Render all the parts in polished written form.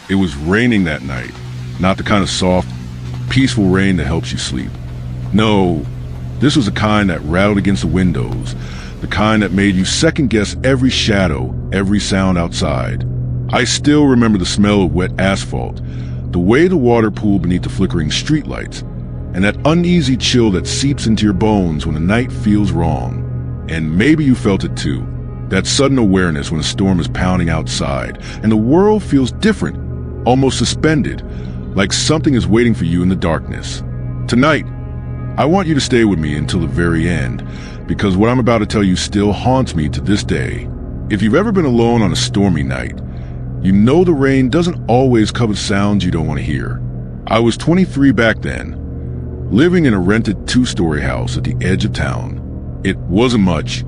It was raining that night, not the kind of soft, peaceful rain that helps you sleep. No, this was the kind that rattled against the windows, the kind that made you second-guess every shadow, every sound outside. I still remember the smell of wet asphalt, the way the water pooled beneath the flickering streetlights, and that uneasy chill that seeps into your bones when the night feels wrong. And maybe you felt it too, that sudden awareness when a storm is pounding outside, and the world feels different, almost suspended, like something is waiting for you in the darkness. Tonight, I want you to stay with me until the very end, because what I'm about to tell you still haunts me to this day. If you've ever been alone on a stormy night, you know the rain doesn't always cover sounds you don't want to hear. I was 23 back then, living in a rented two-story house at the edge of town. It wasn't much,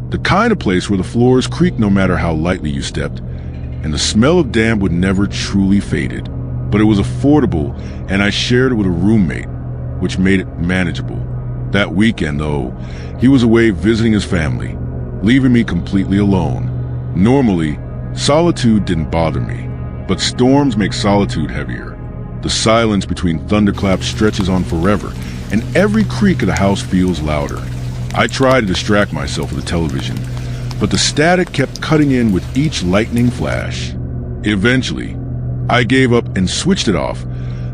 the kind of place where the floors creaked no matter how lightly you stepped, and the smell of damp would never truly faded. But it was affordable, and I shared it with a roommate, which made it manageable. That weekend, though, he was away visiting his family, leaving me completely alone. Normally, solitude didn't bother me, but storms make solitude heavier. The silence between thunderclaps stretches on forever, and every creak of the house feels louder. I tried to distract myself with the television, but the static kept cutting in with each lightning flash. Eventually, I gave up and switched it off,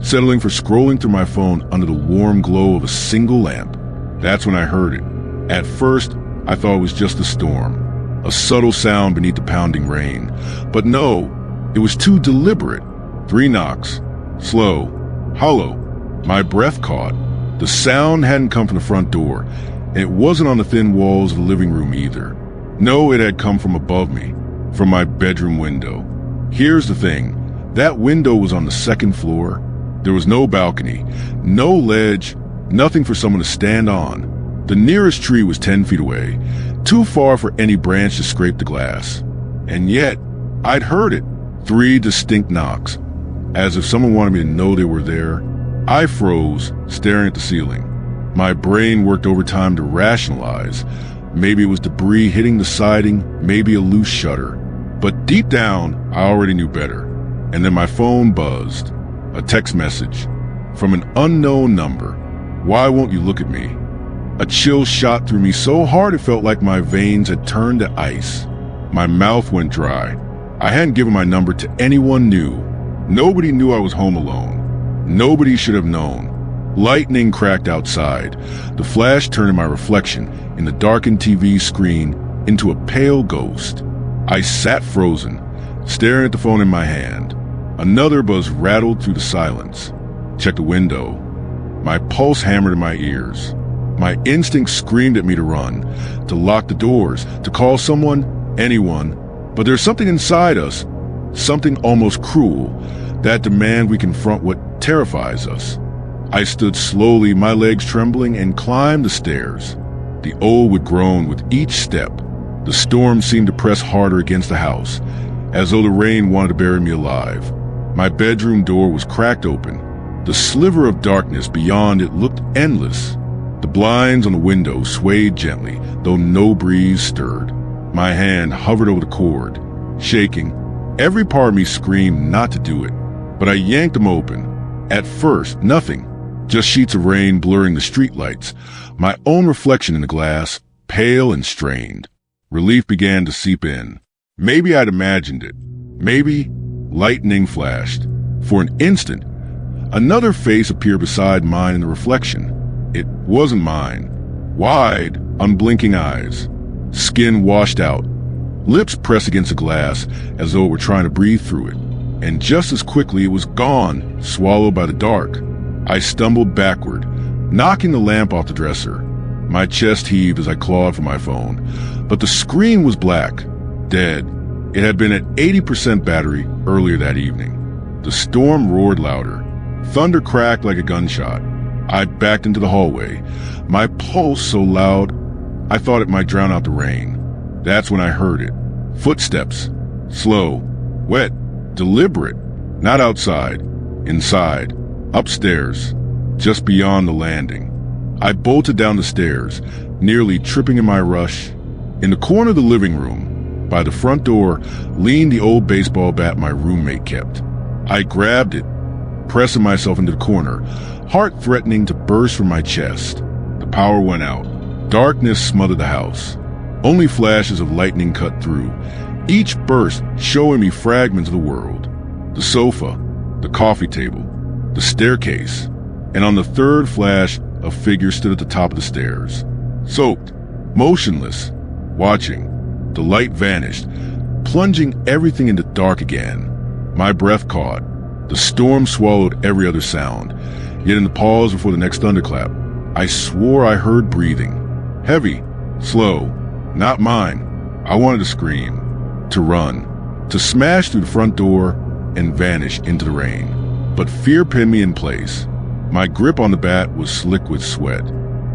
settling for scrolling through my phone under the warm glow of a single lamp. That's when I heard it. At first, I thought it was just a storm, a subtle sound beneath the pounding rain. But no, it was too deliberate. 3 knocks, slow, hollow. My breath caught. The sound hadn't come from the front door, and it wasn't on the thin walls of the living room either. No, it had come from above me, from my bedroom window. Here's the thing. That window was on the 2nd floor. There was no balcony, no ledge, nothing for someone to stand on. The nearest tree was 10 feet away, too far for any branch to scrape the glass. And yet, I'd heard it. 3 distinct knocks, as if someone wanted me to know they were there. I froze, staring at the ceiling. My brain worked overtime to rationalize. Maybe it was debris hitting the siding, maybe a loose shutter. But deep down, I already knew better. And then my phone buzzed. A text message from an unknown number. Why won't you look at me? A chill shot through me so hard it felt like my veins had turned to ice. My mouth went dry. I hadn't given my number to anyone new. Nobody knew I was home alone. Nobody should have known. Lightning cracked outside. The flash turned my reflection in the darkened TV screen into a pale ghost. I sat frozen, staring at the phone in my hand. Another buzz rattled through the silence. Checked the window. My pulse hammered in my ears. My instinct screamed at me to run, to lock the doors, to call someone, anyone. But there's something inside us, something almost cruel, that demand we confront what terrifies us. I stood slowly, my legs trembling, and climbed the stairs. The old would groan with each step. The storm seemed to press harder against the house, as though the rain wanted to bury me alive. My bedroom door was cracked open. The sliver of darkness beyond it looked endless. The blinds on the window swayed gently, though no breeze stirred. My hand hovered over the cord, shaking. Every part of me screamed not to do it, but I yanked them open. At first, nothing. Just sheets of rain blurring the streetlights, my own reflection in the glass, pale and strained. Relief began to seep in. Maybe I'd imagined it. Maybe lightning flashed. For an instant, another face appeared beside mine in the reflection. It wasn't mine. Wide, unblinking eyes. Skin washed out. Lips pressed against the glass as though it were trying to breathe through it. And just as quickly it was gone, swallowed by the dark. I stumbled backward, knocking the lamp off the dresser. My chest heaved as I clawed for my phone. But the screen was black, dead. It had been at 80% battery earlier that evening. The storm roared louder. Thunder cracked like a gunshot. I backed into the hallway, my pulse so loud I thought it might drown out the rain. That's when I heard it. Footsteps. Slow, wet, deliberate. Not outside, inside, upstairs, just beyond the landing. I bolted down the stairs, nearly tripping in my rush. In the corner of the living room, by the front door, leaned the old baseball bat my roommate kept. I grabbed it, pressing myself into the corner, heart threatening to burst from my chest. The power went out. Darkness smothered the house. Only flashes of lightning cut through, each burst showing me fragments of the world. The sofa, the coffee table, the staircase, and on the third flash, a figure stood at the top of the stairs. Soaked, motionless, watching. The light vanished, plunging everything into dark again. My breath caught. The storm swallowed every other sound. Yet in the pause before the next thunderclap, I swore I heard breathing. Heavy, slow, not mine. I wanted to scream, to run, to smash through the front door and vanish into the rain. But fear pinned me in place. My grip on the bat was slick with sweat.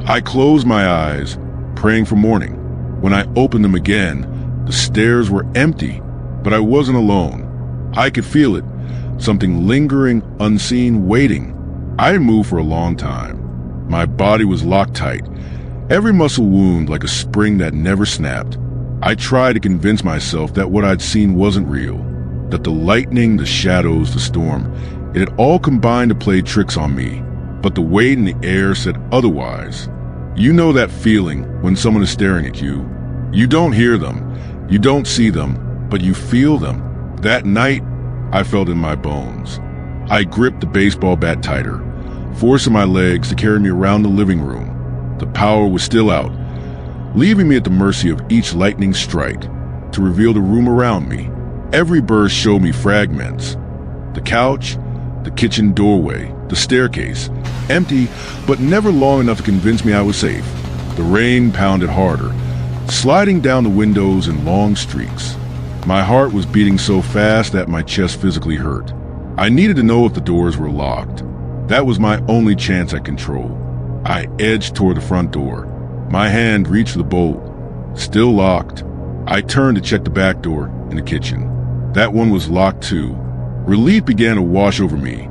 I closed my eyes, praying for morning. When I opened them again, the stairs were empty, but I wasn't alone. I could feel it, something lingering, unseen, waiting. I hadn't moved for a long time. My body was locked tight, every muscle wound like a spring that never snapped. I tried to convince myself that what I'd seen wasn't real, that the lightning, the shadows, the storm, it had all combined to play tricks on me. But the weight in the air said otherwise. You know that feeling when someone is staring at you. You don't hear them, you don't see them, but you feel them. That night, I felt in my bones. I gripped the baseball bat tighter, forcing my legs to carry me around the living room. The power was still out, leaving me at the mercy of each lightning strike to reveal the room around me. Every burst showed me fragments. The couch, the kitchen doorway, the staircase, empty, but never long enough to convince me I was safe. The rain pounded harder, sliding down the windows in long streaks. My heart was beating so fast that my chest physically hurt. I needed to know if the doors were locked. That was my only chance at control. I edged toward the front door. My hand reached for the bolt. Still locked. I turned to check the back door in the kitchen. That one was locked too. Relief began to wash over me,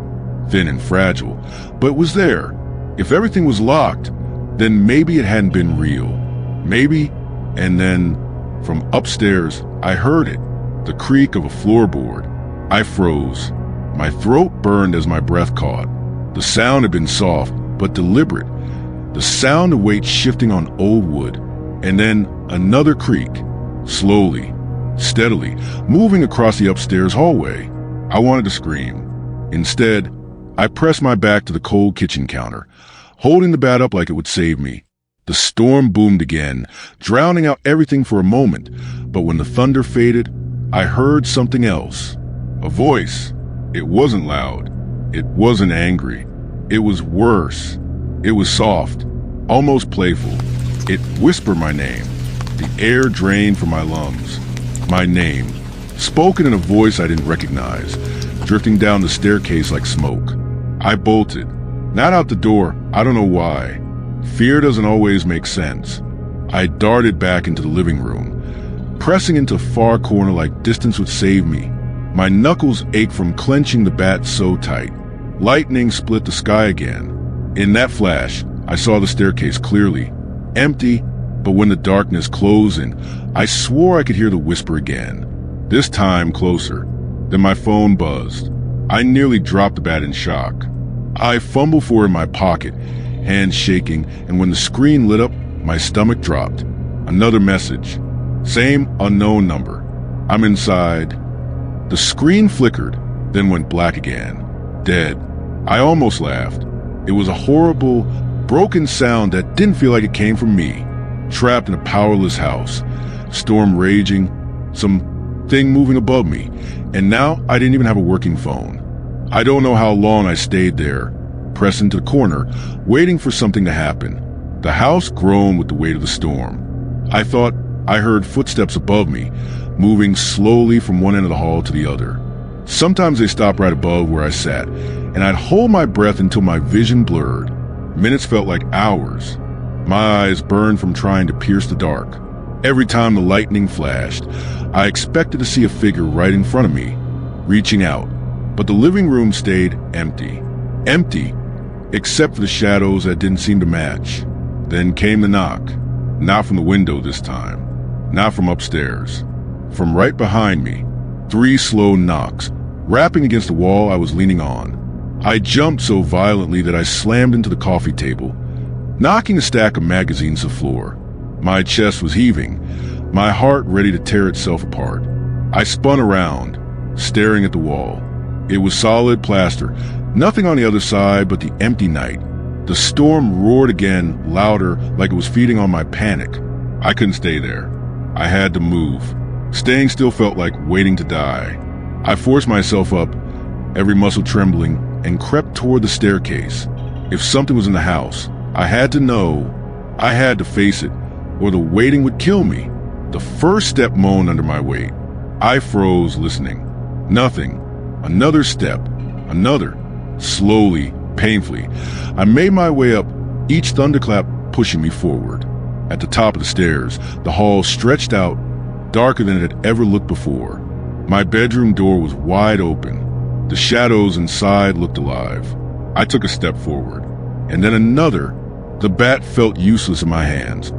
thin and fragile, but it was there. If everything was locked, then maybe it hadn't been real. Maybe, and then, from upstairs, I heard it, the creak of a floorboard. I froze. My throat burned as my breath caught. The sound had been soft, but deliberate. The sound of weight shifting on old wood. And then another creak, slowly, steadily, moving across the upstairs hallway. I wanted to scream. Instead, I pressed my back to the cold kitchen counter, holding the bat up like it would save me. The storm boomed again, drowning out everything for a moment, but when the thunder faded, I heard something else. A voice. It wasn't loud. It wasn't angry. It was worse. It was soft, almost playful. It whispered my name. The air drained from my lungs. My name, spoken in a voice I didn't recognize, drifting down the staircase like smoke. I bolted. Not out the door, I don't know why. Fear doesn't always make sense. I darted back into the living room, pressing into a far corner like distance would save me. My knuckles ached from clenching the bat so tight. Lightning split the sky again. In that flash, I saw the staircase clearly, empty, but when the darkness closed in, I swore I could hear the whisper again. This time closer. Then my phone buzzed. I nearly dropped the bat in shock. I fumbled for it in my pocket, hands shaking, and when the screen lit up, my stomach dropped. Another message. Same unknown number. I'm inside. The screen flickered, then went black again. Dead. I almost laughed. It was a horrible, broken sound that didn't feel like it came from me. Trapped in a powerless house. Storm raging. Something moving above me. And now I didn't even have a working phone. I don't know how long I stayed there, pressed into the corner, waiting for something to happen. The house groaned with the weight of the storm. I thought I heard footsteps above me, moving slowly from one end of the hall to the other. Sometimes they stopped right above where I sat, and I'd hold my breath until my vision blurred. Minutes felt like hours. My eyes burned from trying to pierce the dark. Every time the lightning flashed, I expected to see a figure right in front of me, reaching out. But the living room stayed empty. Empty, except for the shadows that didn't seem to match. Then came the knock. Not from the window this time. Not from upstairs. From right behind me. 3 slow knocks, rapping against the wall I was leaning on. I jumped so violently that I slammed into the coffee table, knocking a stack of magazines to the floor. My chest was heaving, my heart ready to tear itself apart. I spun around, staring at the wall. It was solid plaster, nothing on the other side but the empty night. The storm roared again, louder, like it was feeding on my panic. I couldn't stay there. I had to move. Staying still felt like waiting to die. I forced myself up, every muscle trembling, and crept toward the staircase. If something was in the house, I had to know. I had to face it, or the waiting would kill me. The first step moaned under my weight. I froze, listening. Nothing. Another step. Another. Slowly, painfully, I made my way up, each thunderclap pushing me forward. At the top of the stairs, the hall stretched out, darker than it had ever looked before. My bedroom door was wide open. The shadows inside looked alive. I took a step forward, and then another. The bat felt useless in my hands,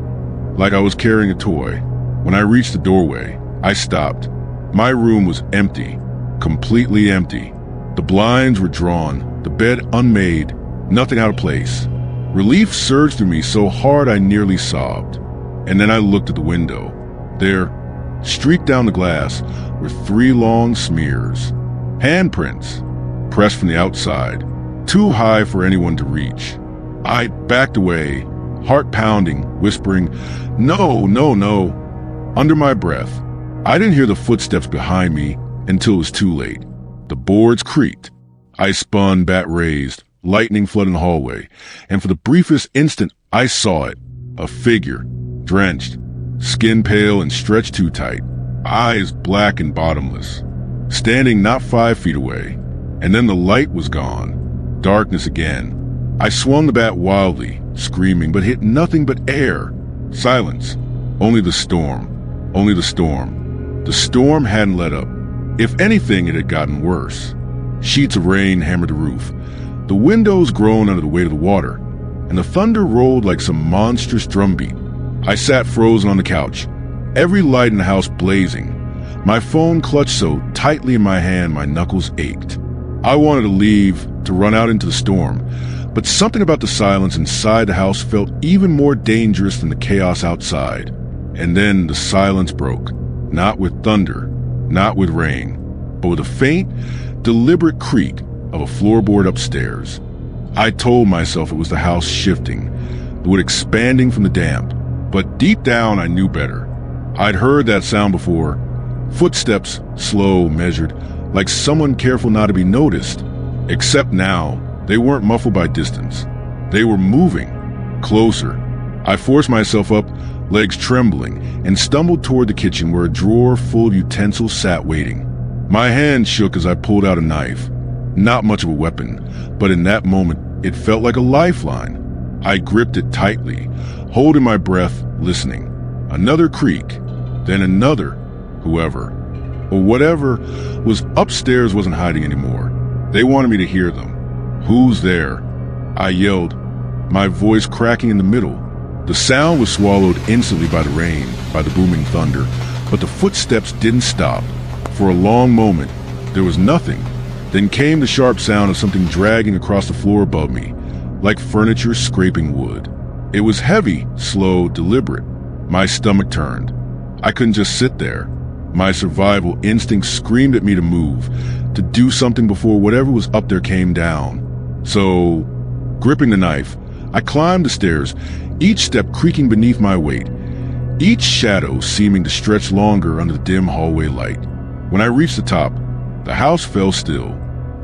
like I was carrying a toy. When I reached the doorway, I stopped. My room was empty, completely empty. The blinds were drawn, the bed unmade, nothing out of place. Relief surged through me so hard I nearly sobbed. And then I looked at the window. There, streaked down the glass, were 3 long smears. Handprints, pressed from the outside, too high for anyone to reach. I backed away, heart pounding, whispering, "No, no, no." Under my breath, I didn't hear the footsteps behind me until it was too late. The boards creaked. I spun, bat raised, lightning flooding the hallway, and for the briefest instant I saw it. A figure, drenched, skin pale and stretched too tight, eyes black and bottomless, standing not 5 feet away. And then the light was gone. Darkness again. I swung the bat wildly, screaming, but hit nothing but air. Silence. Only the storm. Only the storm. The storm hadn't let up. If anything, it had gotten worse. Sheets of rain hammered the roof. The windows groaned under the weight of the water, and the thunder rolled like some monstrous drumbeat. I sat frozen on the couch, every light in the house blazing. My phone clutched so tightly in my hand my knuckles ached. I wanted to leave, to run out into the storm, but something about the silence inside the house felt even more dangerous than the chaos outside. And then the silence broke, not with thunder, not with rain, but with a faint, deliberate creak of a floorboard upstairs. I told myself it was the house shifting, the wood expanding from the damp, but deep down I knew better. I'd heard that sound before. Footsteps, slow, measured, like someone careful not to be noticed. Except now, they weren't muffled by distance. They were moving, closer. I forced myself up, legs trembling, and stumbled toward the kitchen where a drawer full of utensils sat waiting. My hand shook as I pulled out a knife. Not much of a weapon, but in that moment, it felt like a lifeline. I gripped it tightly, holding my breath, listening. Another creak, then another. Whoever, or whatever, was upstairs wasn't hiding anymore. They wanted me to hear them. "Who's there?" I yelled, my voice cracking in the middle. The sound was swallowed instantly by the rain, by the booming thunder, but the footsteps didn't stop. For a long moment, there was nothing. Then came the sharp sound of something dragging across the floor above me, like furniture scraping wood. It was heavy, slow, deliberate. My stomach turned. I couldn't just sit there. My survival instinct screamed at me to move, to do something before whatever was up there came down. So, gripping the knife, I climbed the stairs, each step creaking beneath my weight, each shadow seeming to stretch longer under the dim hallway light. When I reached the top, the house fell still.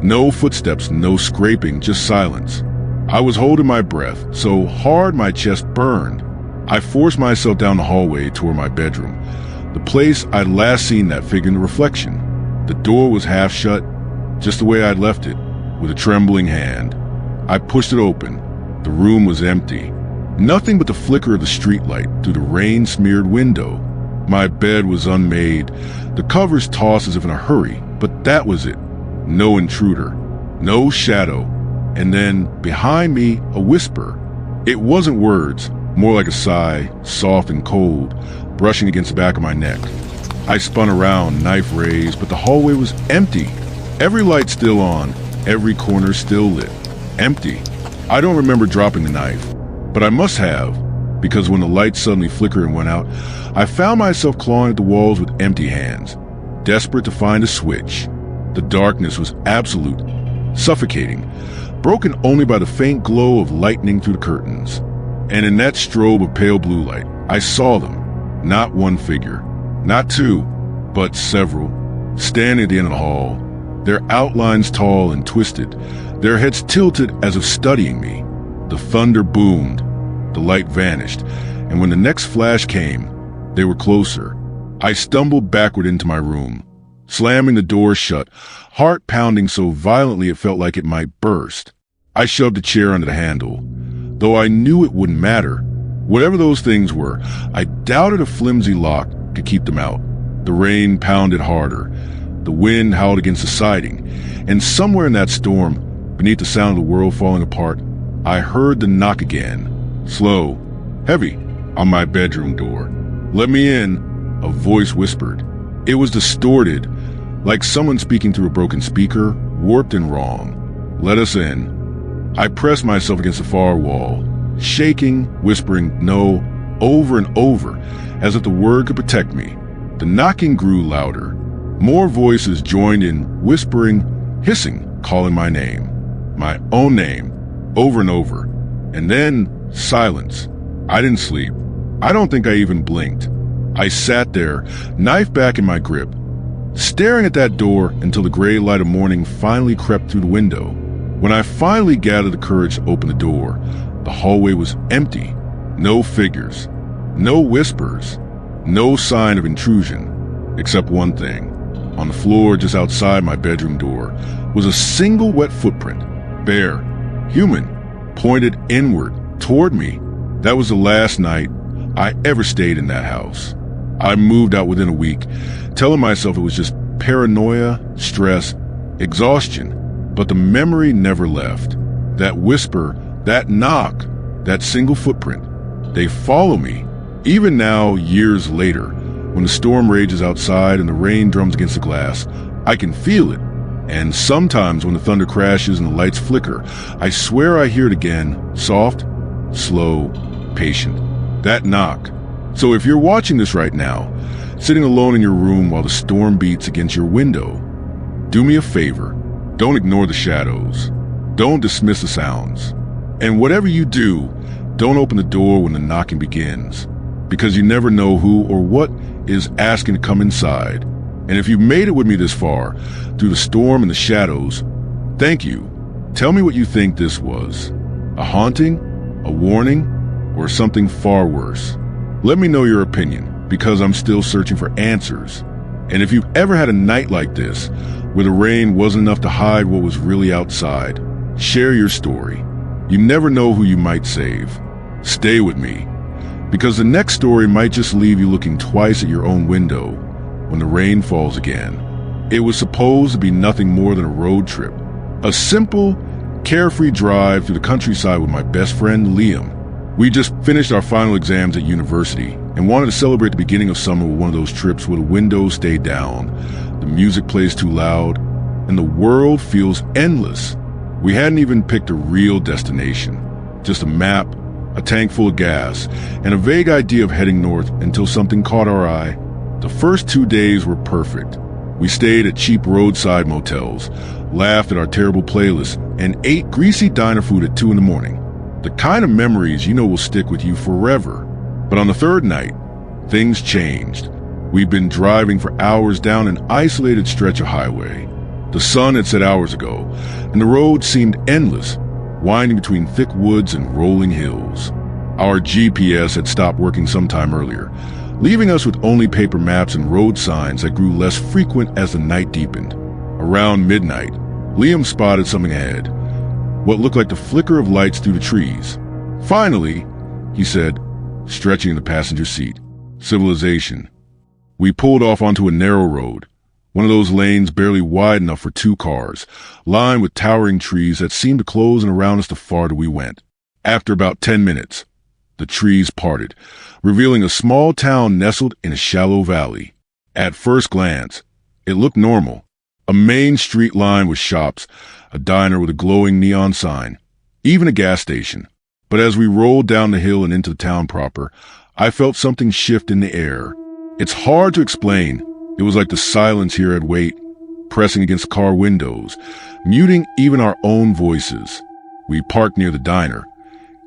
No footsteps, no scraping, just silence. I was holding my breath, so hard my chest burned. I forced myself down the hallway toward my bedroom, the place I'd last seen that figure in the reflection. The door was half shut, just the way I'd left it, with a trembling hand. I pushed it open. The room was empty. Nothing but the flicker of the streetlight through the rain-smeared window. My bed was unmade, the covers tossed as if in a hurry, but that was it. No intruder, no shadow, and then, behind me, a whisper. It wasn't words, more like a sigh, soft and cold, brushing against the back of my neck. I spun around, knife raised, but the hallway was empty. Every light still on, every corner still lit. Empty. I don't remember dropping the knife, but I must have, because when the lights suddenly flickered and went out, I found myself clawing at the walls with empty hands, desperate to find a switch. The darkness was absolute, suffocating, broken only by the faint glow of lightning through the curtains. And in that strobe of pale blue light, I saw them. Not one figure, not two, but several, standing at the end of the hall, their outlines tall and twisted, their heads tilted as if studying me. The thunder boomed, the light vanished, and when the next flash came, they were closer. I stumbled backward into my room, slamming the door shut, heart pounding so violently it felt like it might burst. I shoved a chair under the handle, though I knew it wouldn't matter. Whatever those things were, I doubted a flimsy lock could keep them out. The rain pounded harder. The wind howled against the siding, and somewhere in that storm, beneath the sound of the world falling apart, I heard the knock again. Slow, heavy, on my bedroom door. "Let me in," a voice whispered. It was distorted, like someone speaking through a broken speaker, warped and wrong. "Let us in." I pressed myself against the far wall, shaking, whispering no over and over, as if the word could protect me. The knocking grew louder. More voices joined in, whispering, hissing, calling my name. My own name, over and over. And then, silence. I didn't sleep. I don't think I even blinked. I sat there, knife back in my grip, staring at that door until the gray light of morning finally crept through the window. When I finally gathered the courage to open the door, the hallway was empty. No figures, no whispers, no sign of intrusion, except one thing. On the floor just outside my bedroom door was a single wet footprint, bare, human, pointed inward, toward me. That was the last night I ever stayed in that house. I moved out within a week, telling myself it was just paranoia, stress, exhaustion, but the memory never left. That whisper, that knock, that single footprint, they follow me. Even now, years later, when the storm rages outside and the rain drums against the glass, I can feel it. And sometimes when the thunder crashes and the lights flicker, I swear I hear it again, soft, slow, patient. That knock. So if you're watching this right now, sitting alone in your room while the storm beats against your window, do me a favor. Don't ignore the shadows. Don't dismiss the sounds. And whatever you do, don't open the door when the knocking begins, because you never know who or what is asking to come inside. And if you made it with me this far, through the storm and the shadows, thank you. Tell me what you think this was. A haunting? A warning? Or something far worse? Let me know your opinion, because I'm still searching for answers. And if you've ever had a night like this, where the rain wasn't enough to hide what was really outside, share your story. You never know who you might save. Stay with me, because the next story might just leave you looking twice at your own window when the rain falls again. It was supposed to be nothing more than a road trip, a simple, carefree drive through the countryside with my best friend Liam. We just finished our final exams at university and wanted to celebrate the beginning of summer with one of those trips where the windows stay down, the music plays too loud, and the world feels endless. We hadn't even picked a real destination, just a map, a tank full of gas, and a vague idea of heading north until something caught our eye. The first 2 days were perfect. We stayed at cheap roadside motels, laughed at our terrible playlists, and ate greasy diner food at 2 in the morning. The kind of memories you know will stick with you forever. But on the third night, things changed. We'd been driving for hours down an isolated stretch of highway. The sun had set hours ago, and the road seemed endless, winding between thick woods and rolling hills. Our GPS had stopped working sometime earlier, leaving us with only paper maps and road signs that grew less frequent as the night deepened. Around midnight, Liam spotted something ahead, what looked like the flicker of lights through the trees. "Finally," he said, stretching in the passenger seat. "Civilization." We pulled off onto a narrow road, one of those lanes barely wide enough for 2 cars, lined with towering trees that seemed to close in around us the farther we went. After about 10 minutes, the trees parted, revealing a small town nestled in a shallow valley. At first glance, it looked normal. A main street lined with shops, a diner with a glowing neon sign, even a gas station. But as we rolled down the hill and into the town proper, I felt something shift in the air. It's hard to explain. It was like the silence here had weight, pressing against car windows, muting even our own voices. We parked near the diner,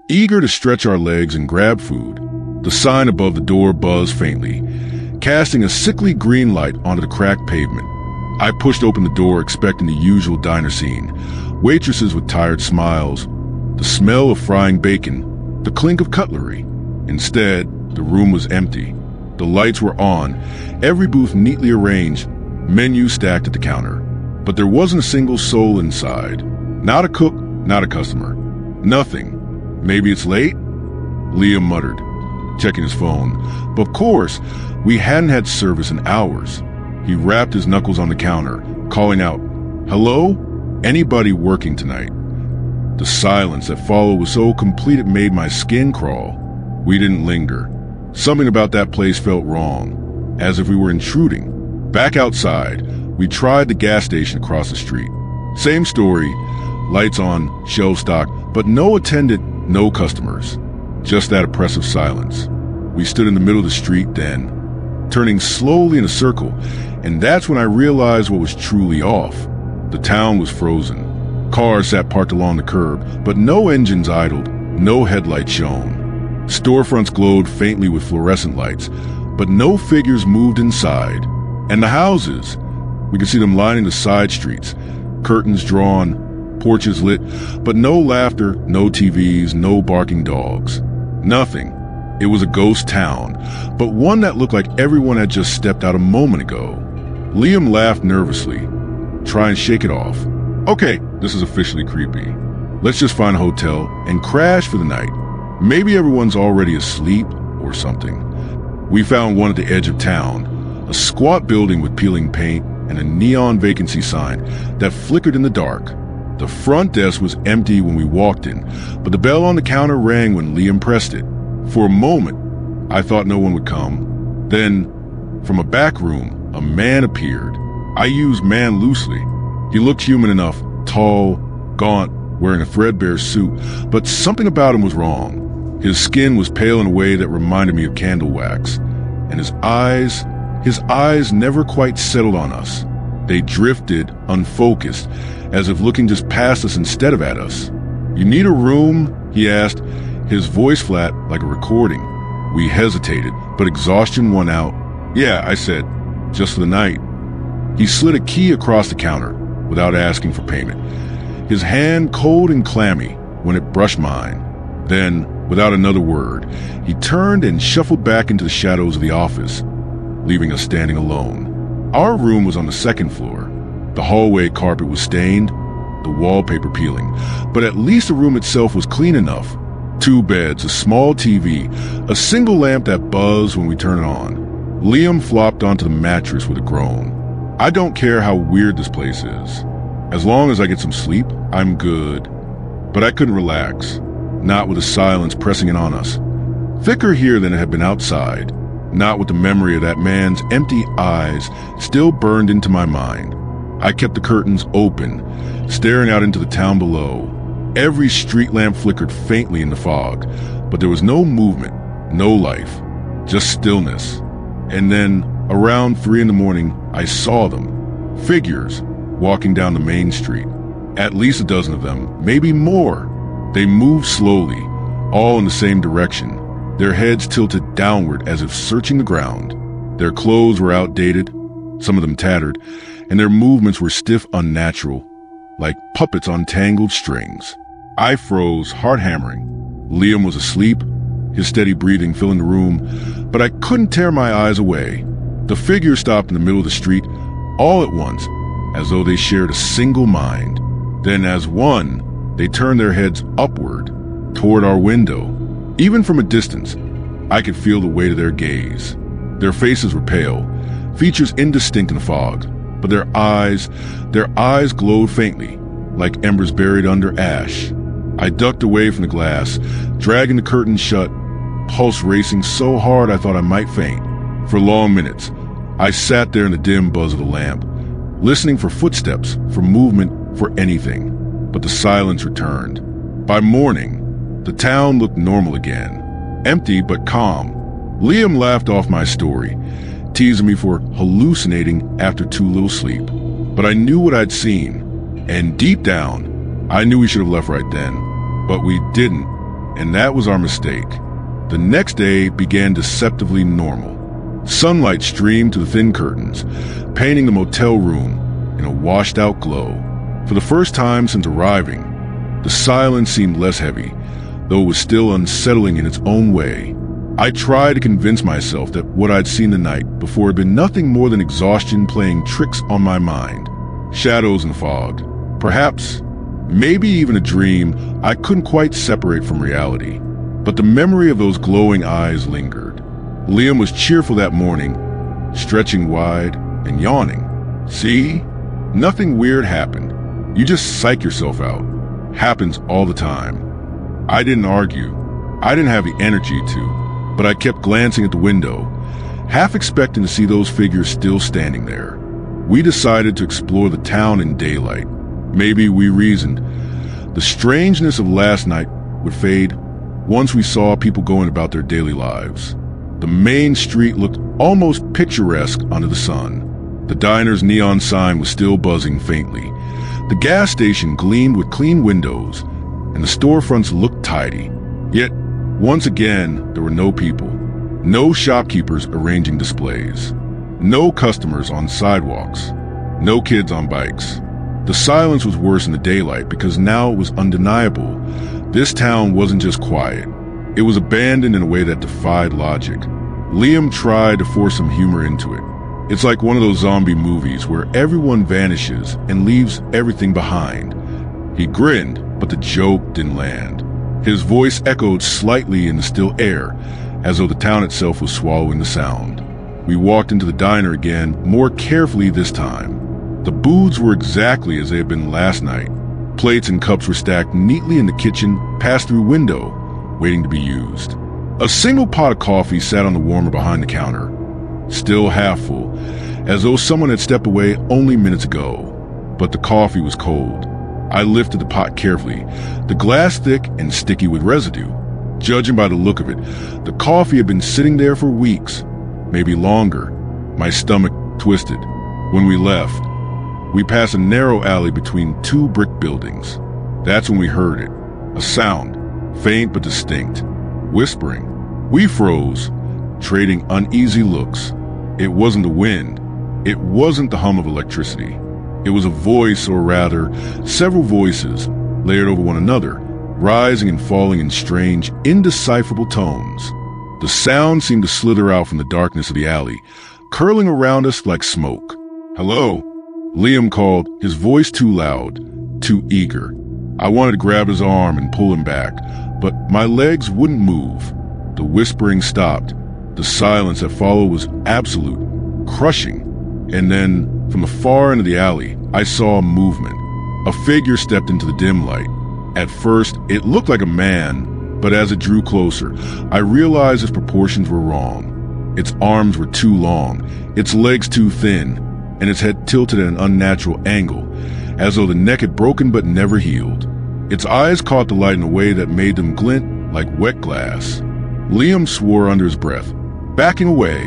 eager to stretch our legs and grab food. The sign above the door buzzed faintly, casting a sickly green light onto the cracked pavement. I pushed open the door, expecting the usual diner scene. Waitresses with tired smiles, the smell of frying bacon, the clink of cutlery. Instead, the room was empty. The lights were on, every booth neatly arranged, menus stacked at the counter. But there wasn't a single soul inside. Not a cook, not a customer. Nothing. Maybe it's late? Liam muttered, checking his phone. But of course, we hadn't had service in hours. He rapped his knuckles on the counter, calling out, "Hello? Anybody working tonight?" The silence that followed was so complete it made my skin crawl. We didn't linger. Something about that place felt wrong, as if we were intruding. Back outside, we tried the gas station across the street. Same story, lights on, shelves stocked, but no attendant, no customers. Just that oppressive silence. We stood in the middle of the street then, turning slowly in a circle, and that's when I realized what was truly off. The town was frozen. Cars sat parked along the curb, but no engines idled, no headlights shone. Storefronts glowed faintly with fluorescent lights, but no figures moved inside. And the houses, we could see them lining the side streets, curtains drawn, porches lit, but no laughter, no TVs, no barking dogs. Nothing. It was a ghost town, but one that looked like everyone had just stepped out a moment ago. Liam laughed nervously. Try and shake it off. Okay, this is officially creepy. Let's just find a hotel and crash for the night. Maybe everyone's already asleep or something. We found one at the edge of town, a squat building with peeling paint and a neon vacancy sign that flickered in the dark. The front desk was empty when we walked in, but the bell on the counter rang when Liam pressed it. For a moment, I thought no one would come. Then, from a back room, a man appeared. I use man loosely. He looked human enough, tall, gaunt, wearing a threadbare suit, but something about him was wrong. His skin was pale in a way that reminded me of candle wax, and his eyes never quite settled on us. They drifted, unfocused, as if looking just past us instead of at us. "You need a room?" he asked, his voice flat like a recording. We hesitated, but exhaustion won out. "Yeah," I said, "just for the night." He slid a key across the counter without asking for payment, his hand cold and clammy when it brushed mine. Then, without another word, he turned and shuffled back into the shadows of the office, leaving us standing alone. Our room was on the second floor. The hallway carpet was stained, the wallpaper peeling, but at least the room itself was clean enough. 2 beds, a small TV, a single lamp that buzzed when we turned it on. Liam flopped onto the mattress with a groan. "I don't care how weird this place is. As long as I get some sleep, I'm good." But I couldn't relax, not with the silence pressing in on us. Thicker here than it had been outside, not with the memory of that man's empty eyes still burned into my mind. I kept the curtains open, staring out into the town below. Every street lamp flickered faintly in the fog, but there was no movement, no life, just stillness. And then, around 3 in the morning, I saw them. Figures, walking down the main street. At least a dozen of them, maybe more. They moved slowly, all in the same direction, their heads tilted downward as if searching the ground. Their clothes were outdated, some of them tattered, and their movements were stiff, unnatural, like puppets on tangled strings. I froze, heart hammering. Liam was asleep, his steady breathing filling the room, but I couldn't tear my eyes away. The figures stopped in the middle of the street, all at once, as though they shared a single mind. Then as one, they turned their heads upward, toward our window. Even from a distance, I could feel the weight of their gaze. Their faces were pale, features indistinct in the fog, but their eyes glowed faintly, like embers buried under ash. I ducked away from the glass, dragging the curtains shut, pulse racing so hard I thought I might faint. For long minutes, I sat there in the dim buzz of the lamp, listening for footsteps, for movement, for anything. But the silence returned. By morning, the town looked normal again. Empty but calm. Liam laughed off my story, teasing me for hallucinating after too little sleep. But I knew what I'd seen, and deep down, I knew we should have left right then. But we didn't, and that was our mistake. The next day began deceptively normal. Sunlight streamed through the thin curtains, painting the motel room in a washed-out glow. For the first time since arriving, the silence seemed less heavy, though it was still unsettling in its own way. I tried to convince myself that what I'd seen the night before had been nothing more than exhaustion playing tricks on my mind. Shadows and fog. Perhaps, maybe even a dream I couldn't quite separate from reality. But the memory of those glowing eyes lingered. Liam was cheerful that morning, stretching wide and yawning. See? Nothing weird happened. You just psych yourself out. Happens all the time. I didn't argue. I didn't have the energy to, but I kept glancing at the window, half expecting to see those figures still standing there. We decided to explore the town in daylight. Maybe, we reasoned, the strangeness of last night would fade once we saw people going about their daily lives. The main street looked almost picturesque under the sun. The diner's neon sign was still buzzing faintly. The gas station gleamed with clean windows, and the storefronts looked tidy. Yet, once again, there were no people. No shopkeepers arranging displays. No customers on sidewalks. No kids on bikes. The silence was worse in the daylight because now it was undeniable. This town wasn't just quiet. It was abandoned in a way that defied logic. Liam tried to force some humor into it. It's like one of those zombie movies where everyone vanishes and leaves everything behind. He grinned, but the joke didn't land. His voice echoed slightly in the still air, as though the town itself was swallowing the sound. We walked into the diner again, more carefully this time. The booths were exactly as they had been last night. Plates and cups were stacked neatly in the kitchen, pass-through window, waiting to be used. A single pot of coffee sat on the warmer behind the counter, still half full, as though someone had stepped away only minutes ago. But the coffee was cold. I lifted the pot carefully, the glass thick and sticky with residue. Judging by the look of it, the coffee had been sitting there for weeks, maybe longer. My stomach twisted. When we left, we passed a narrow alley between two brick buildings. That's when we heard it. A sound, faint but distinct. Whispering. We froze, trading uneasy looks. It wasn't the wind. It wasn't the hum of electricity. It was a voice, or rather, several voices, layered over one another, rising and falling in strange, indecipherable tones. The sound seemed to slither out from the darkness of the alley, curling around us like smoke. "Hello?" Liam called, his voice too loud, too eager. I wanted to grab his arm and pull him back, but my legs wouldn't move. The whispering stopped. The silence that followed was absolute, crushing. And then, from the far end of the alley, I saw a movement. A figure stepped into the dim light. At first, it looked like a man, but as it drew closer, I realized its proportions were wrong. Its arms were too long, its legs too thin, and its head tilted at an unnatural angle, as though the neck had broken but never healed. Its eyes caught the light in a way that made them glint like wet glass. Liam swore under his breath, backing away.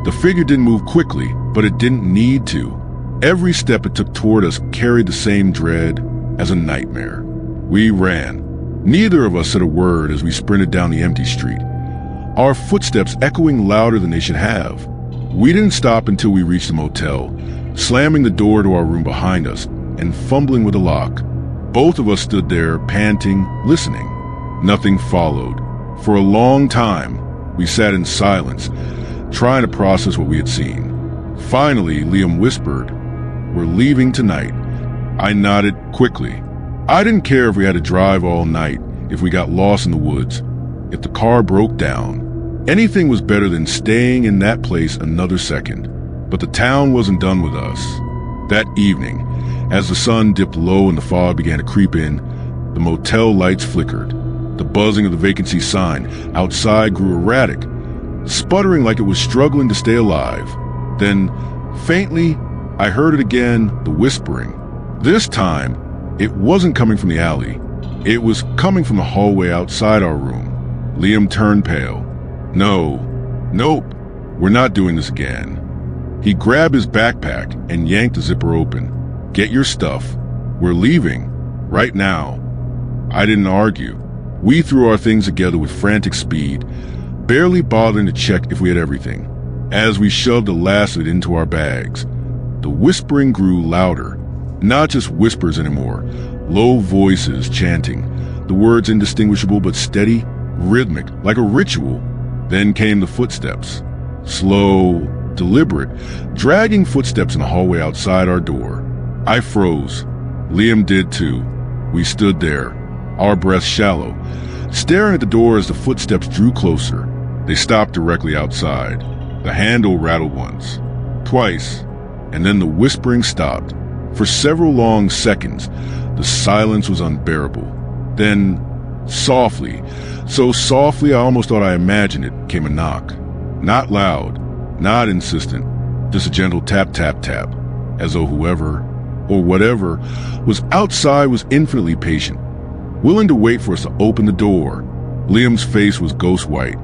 The figure didn't move quickly, but it didn't need to. Every step it took toward us carried the same dread as a nightmare. We ran. Neither of us said a word as we sprinted down the empty street, our footsteps echoing louder than they should have. We didn't stop until we reached the motel, slamming the door to our room behind us and fumbling with the lock. Both of us stood there, panting, listening. Nothing followed. For a long time, we sat in silence, trying to process what we had seen. Finally, Liam whispered, "We're leaving tonight." I nodded quickly. I didn't care if we had to drive all night, if we got lost in the woods, if the car broke down. Anything was better than staying in that place another second. But the town wasn't done with us. That evening, as the sun dipped low and the fog began to creep in, the motel lights flickered. The buzzing of the vacancy sign outside grew erratic, sputtering like it was struggling to stay alive. Then, faintly, I heard it again, the whispering. This time, it wasn't coming from the alley. It was coming from the hallway outside our room. Liam turned pale. Nope, we're not doing this again. He grabbed his backpack and yanked the zipper open. Get your stuff. We're leaving. Right now. I didn't argue. We threw our things together with frantic speed, barely bothering to check if we had everything. As we shoved the last of it into our bags, the whispering grew louder. Not just whispers anymore, low voices chanting, the words indistinguishable but steady, rhythmic, like a ritual. Then came the footsteps. Slow, deliberate, dragging footsteps in the hallway outside our door. I froze. Liam did too. We stood there, our breaths shallow, staring at the door as the footsteps drew closer. They stopped directly outside. The handle rattled once, twice, and then the whispering stopped. For several long seconds, the silence was unbearable. Then, softly, so softly I almost thought I imagined it, came a knock. Not loud, not insistent, just a gentle tap, tap, tap, as though whoever, or whatever, was outside was infinitely patient, willing to wait for us to open the door. Liam's face was ghost white.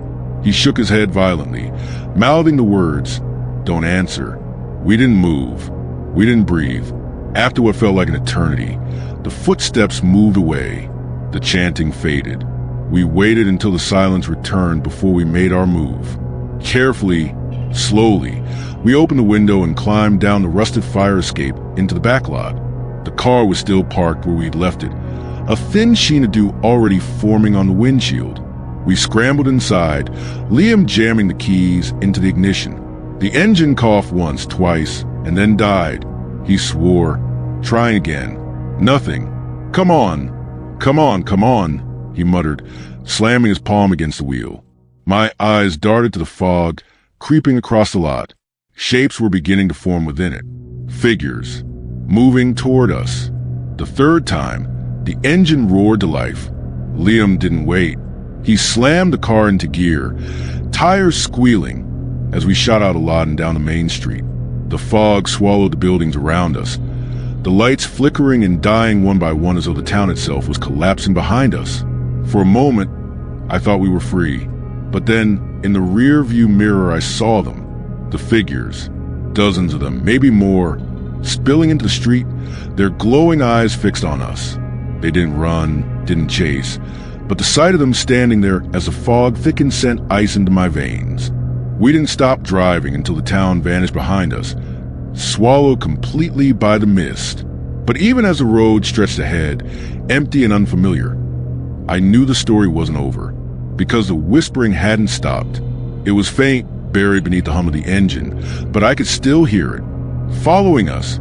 He shook his head violently, mouthing the words, "Don't answer." We didn't move. We didn't breathe. After what felt like an eternity, the footsteps moved away. The chanting faded. We waited until the silence returned before we made our move. Carefully, slowly, we opened the window and climbed down the rusted fire escape into the back lot. The car was still parked where we'd left it, a thin sheen of dew already forming on the windshield. We scrambled inside, Liam jamming the keys into the ignition. The engine coughed once, twice, and then died. He swore, trying again. Nothing. Come on, he muttered, slamming his palm against the wheel. My eyes darted to the fog, creeping across the lot. Shapes were beginning to form within it. Figures, moving toward us. The third time, the engine roared to life. Liam didn't wait. He slammed the car into gear, tires squealing, as we shot out a lot and down the main street. The fog swallowed the buildings around us, the lights flickering and dying one by one as though the town itself was collapsing behind us. For a moment, I thought we were free. But then, in the rear-view mirror, I saw them. The figures, dozens of them, maybe more, spilling into the street, their glowing eyes fixed on us. They didn't run, didn't chase, but the sight of them standing there as the fog thickened sent ice into my veins. We didn't stop driving until the town vanished behind us, swallowed completely by the mist. But even as the road stretched ahead, empty and unfamiliar, I knew the story wasn't over, because the whispering hadn't stopped. It was faint, buried beneath the hum of the engine, but I could still hear it. Following us,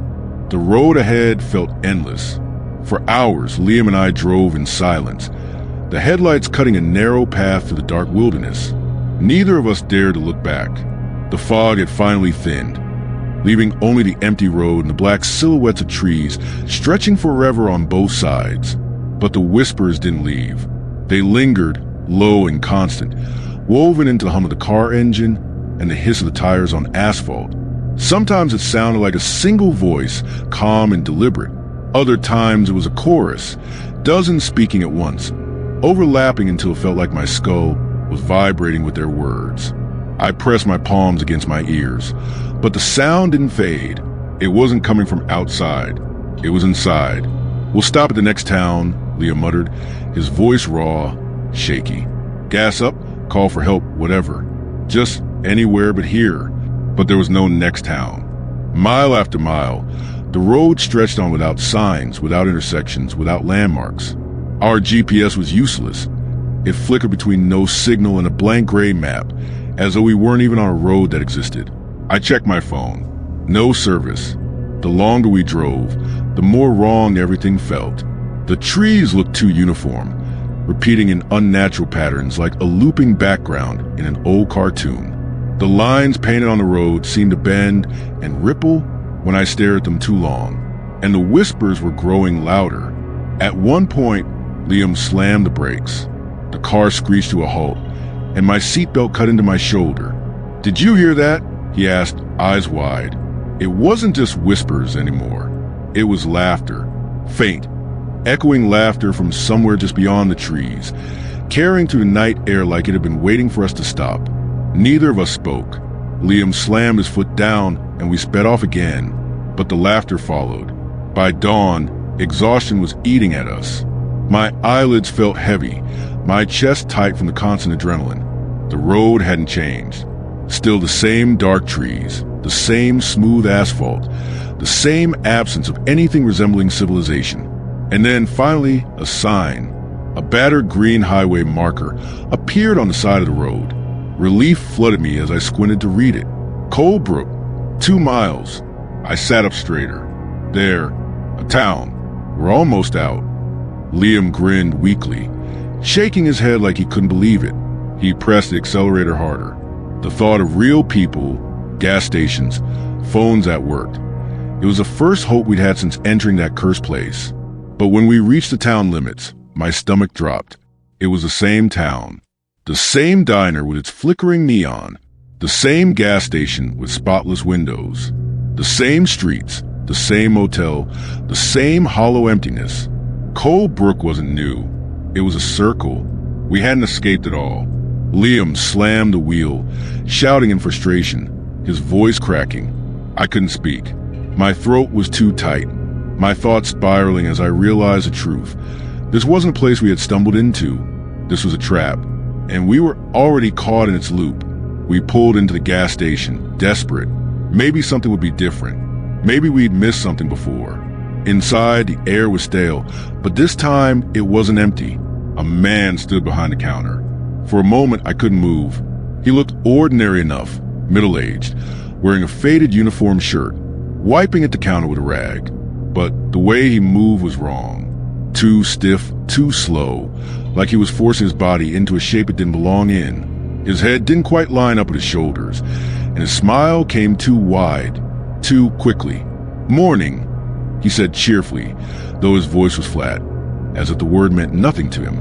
the road ahead felt endless. For hours, Liam and I drove in silence, the headlights cutting a narrow path through the dark wilderness. Neither of us dared to look back. The fog had finally thinned, leaving only the empty road and the black silhouettes of trees stretching forever on both sides. But the whispers didn't leave. They lingered, low and constant, woven into the hum of the car engine and the hiss of the tires on asphalt. Sometimes it sounded like a single voice, calm and deliberate. Other times it was a chorus, dozens speaking at once, overlapping until it felt like my skull was vibrating with their words. I pressed my palms against my ears, but the sound didn't fade. It wasn't coming from outside. It was inside. "We'll stop at the next town," Liam muttered, his voice raw, shaky. "Gas up, call for help, whatever. Just anywhere but here." But there was no next town. Mile after mile, the road stretched on without signs, without intersections, without landmarks. Our GPS was useless. It flickered between no signal and a blank gray map, as though we weren't even on a road that existed. I checked my phone. No service. The longer we drove, the more wrong everything felt. The trees looked too uniform, repeating in unnatural patterns like a looping background in an old cartoon. The lines painted on the road seemed to bend and ripple when I stared at them too long, and the whispers were growing louder. At one point, Liam slammed the brakes. The car screeched to a halt, and my seatbelt cut into my shoulder. "Did you hear that?" he asked, eyes wide. It wasn't just whispers anymore. It was laughter. Faint, echoing laughter from somewhere just beyond the trees, carrying through the night air like it had been waiting for us to stop. Neither of us spoke. Liam slammed his foot down and we sped off again, but the laughter followed. By dawn, exhaustion was eating at us. My eyelids felt heavy, my chest tight from the constant adrenaline. The road hadn't changed. Still the same dark trees, the same smooth asphalt, the same absence of anything resembling civilization. And then finally, a sign, a battered green highway marker, appeared on the side of the road. Relief flooded me as I squinted to read it. Colebrook, 2 miles. I sat up straighter. There, a town. We're almost out. Liam grinned weakly, shaking his head like he couldn't believe it. He pressed the accelerator harder. The thought of real people, gas stations, phones that worked. It was the first hope we'd had since entering that cursed place. But when we reached the town limits, my stomach dropped. It was the same town. The same diner with its flickering neon. The same gas station with spotless windows. The same streets, the same motel, the same hollow emptiness. Colebrook wasn't new. It was a circle. We hadn't escaped at all. Liam slammed the wheel, shouting in frustration, his voice cracking. I couldn't speak. My throat was too tight, my thoughts spiraling as I realized the truth. This wasn't a place we had stumbled into. This was a trap, and we were already caught in its loop. We pulled into the gas station, desperate. Maybe something would be different. Maybe we'd missed something before. Inside, the air was stale, but this time it wasn't empty. A man stood behind the counter. For a moment, I couldn't move. He looked ordinary enough, middle-aged, wearing a faded uniform shirt, wiping at the counter with a rag. But the way he moved was wrong. Too stiff, too slow, like he was forcing his body into a shape it didn't belong in. His head didn't quite line up with his shoulders, and his smile came too wide, too quickly. Morning, he said cheerfully, though his voice was flat, as if the word meant nothing to him.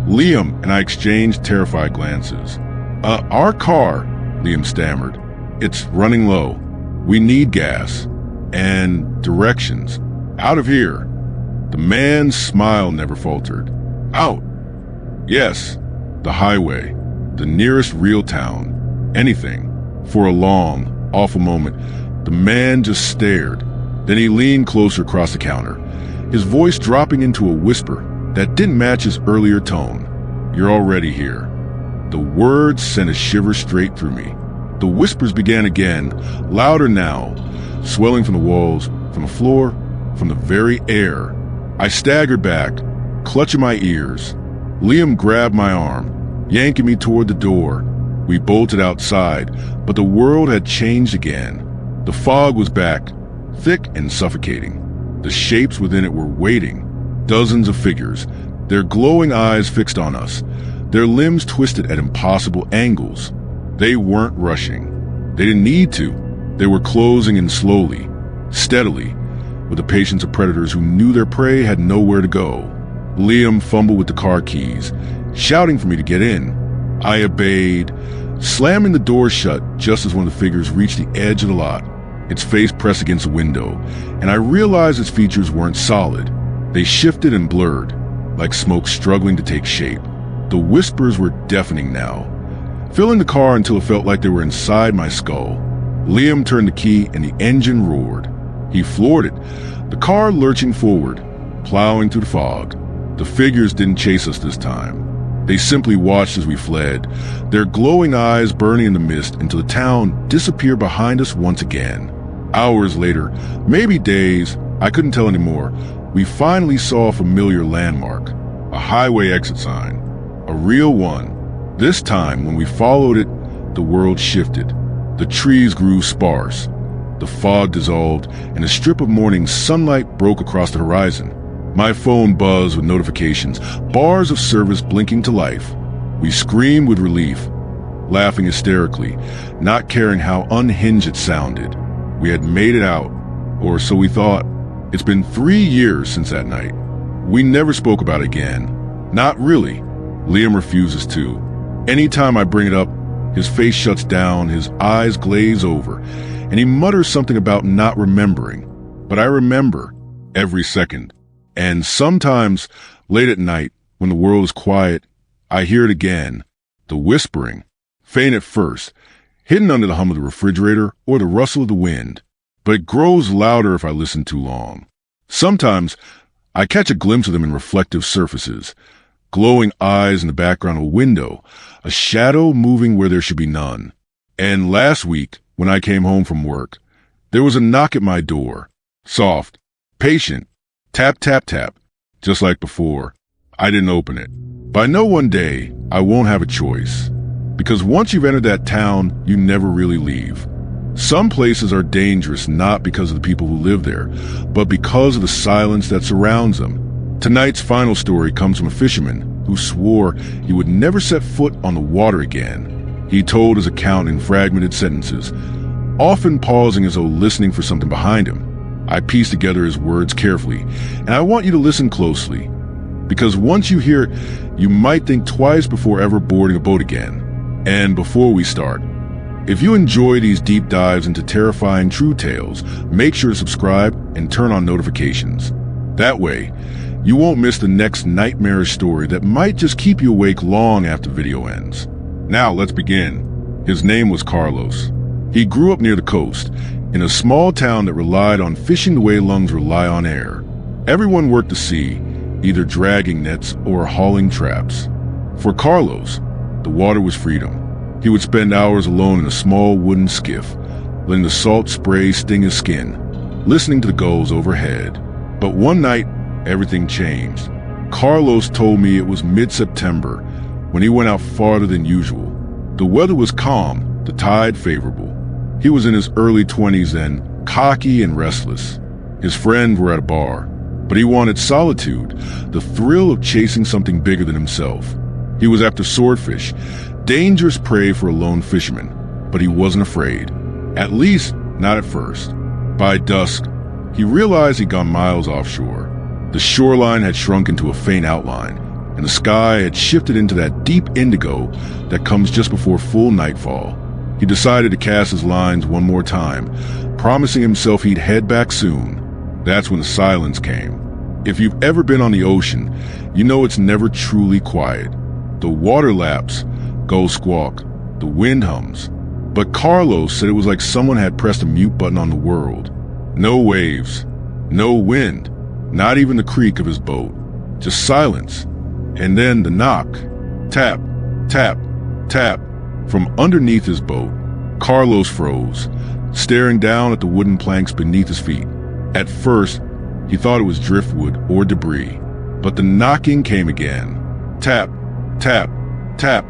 Liam and I exchanged terrified glances. Our car, Liam stammered. It's running low. We need gas. And directions. Out of here. The man's smile never faltered. Out. Yes. The highway. The nearest real town. Anything. For a long, awful moment, the man just stared. Then he leaned closer across the counter, his voice dropping into a whisper that didn't match his earlier tone. You're already here. The words sent a shiver straight through me. The whispers began again, louder now, swelling from the walls, from the floor, from the very air. I staggered back, clutching my ears. Liam grabbed my arm, yanking me toward the door. We bolted outside, but the world had changed again. The fog was back, thick and suffocating. The shapes within it were waiting. Dozens of figures, their glowing eyes fixed on us, their limbs twisted at impossible angles. They weren't rushing. They didn't need to. They were closing in slowly, steadily, with the patience of predators who knew their prey had nowhere to go. Liam fumbled with the car keys, shouting for me to get in. I obeyed, slamming the door shut just as one of the figures reached the edge of the lot, its face pressed against the window, and I realized its features weren't solid. They shifted and blurred, like smoke struggling to take shape. The whispers were deafening now, filling the car until it felt like they were inside my skull. Liam turned the key and the engine roared. He floored it, the car lurching forward, plowing through the fog. The figures didn't chase us this time. They simply watched as we fled, their glowing eyes burning in the mist until the town disappeared behind us once again. Hours later, maybe days, I couldn't tell anymore, we finally saw a familiar landmark, a highway exit sign, a real one. This time, when we followed it, the world shifted. The trees grew sparse. The fog dissolved, and a strip of morning sunlight broke across the horizon. My phone buzzed with notifications, bars of service blinking to life. We screamed with relief, laughing hysterically, not caring how unhinged it sounded. We had made it out, or so we thought. It's been 3 years since that night. We never spoke about it again. Not really. Liam refuses to. Anytime I bring it up, His face shuts down, his eyes glaze over, and he mutters something about not remembering. But I remember every second. And sometimes, late at night, when the world is quiet, I hear it again. The whispering, faint at first, hidden under the hum of the refrigerator or the rustle of the wind. But it grows louder if I listen too long. Sometimes, I catch a glimpse of them in reflective surfaces, glowing eyes in the background of a window, a shadow moving where there should be none. And last week, when I came home from work, there was a knock at my door. Soft, patient, tap, tap, tap, just like before. I didn't open it. But I know one day I won't have a choice. Because once you've entered that town, you never really leave. Some places are dangerous not because of the people who live there, but because of the silence that surrounds them. Tonight's final story comes from a fisherman who swore he would never set foot on the water again. He told his account in fragmented sentences, often pausing as though listening for something behind him. I pieced together his words carefully, and I want you to listen closely, because once you hear it, you might think twice before ever boarding a boat again. And before we start, if you enjoy these deep dives into terrifying true tales, make sure to subscribe and turn on notifications. That way, you won't miss the next nightmarish story that might just keep you awake long after the video ends. Now let's begin. His name was Carlos. He grew up near the coast, in a small town that relied on fishing the way lungs rely on air. Everyone worked the sea, either dragging nets or hauling traps. For Carlos, the water was freedom. He would spend hours alone in a small wooden skiff, letting the salt spray sting his skin, listening to the gulls overhead. But one night, everything changed. Carlos told me it was mid-September when he went out farther than usual. The weather was calm, the tide favorable. He was in his early 20s then, cocky and restless. His friends were at a bar, but he wanted solitude, the thrill of chasing something bigger than himself. He was after swordfish, dangerous prey for a lone fisherman, but he wasn't afraid. At least, not at first. By dusk, he realized he'd gone miles offshore. The shoreline had shrunk into a faint outline, and the sky had shifted into that deep indigo that comes just before full nightfall. He decided to cast his lines one more time, promising himself he'd head back soon. That's when the silence came. If you've ever been on the ocean, you know it's never truly quiet. The water laps, gulls squawk, the wind hums. But Carlos said it was like someone had pressed a mute button on the world. No waves, no wind, not even the creak of his boat. Just silence. And then the knock. Tap, tap, tap. From underneath his boat, Carlos froze, staring down at the wooden planks beneath his feet. At first, he thought it was driftwood or debris, but the knocking came again. Tap, tap, tap.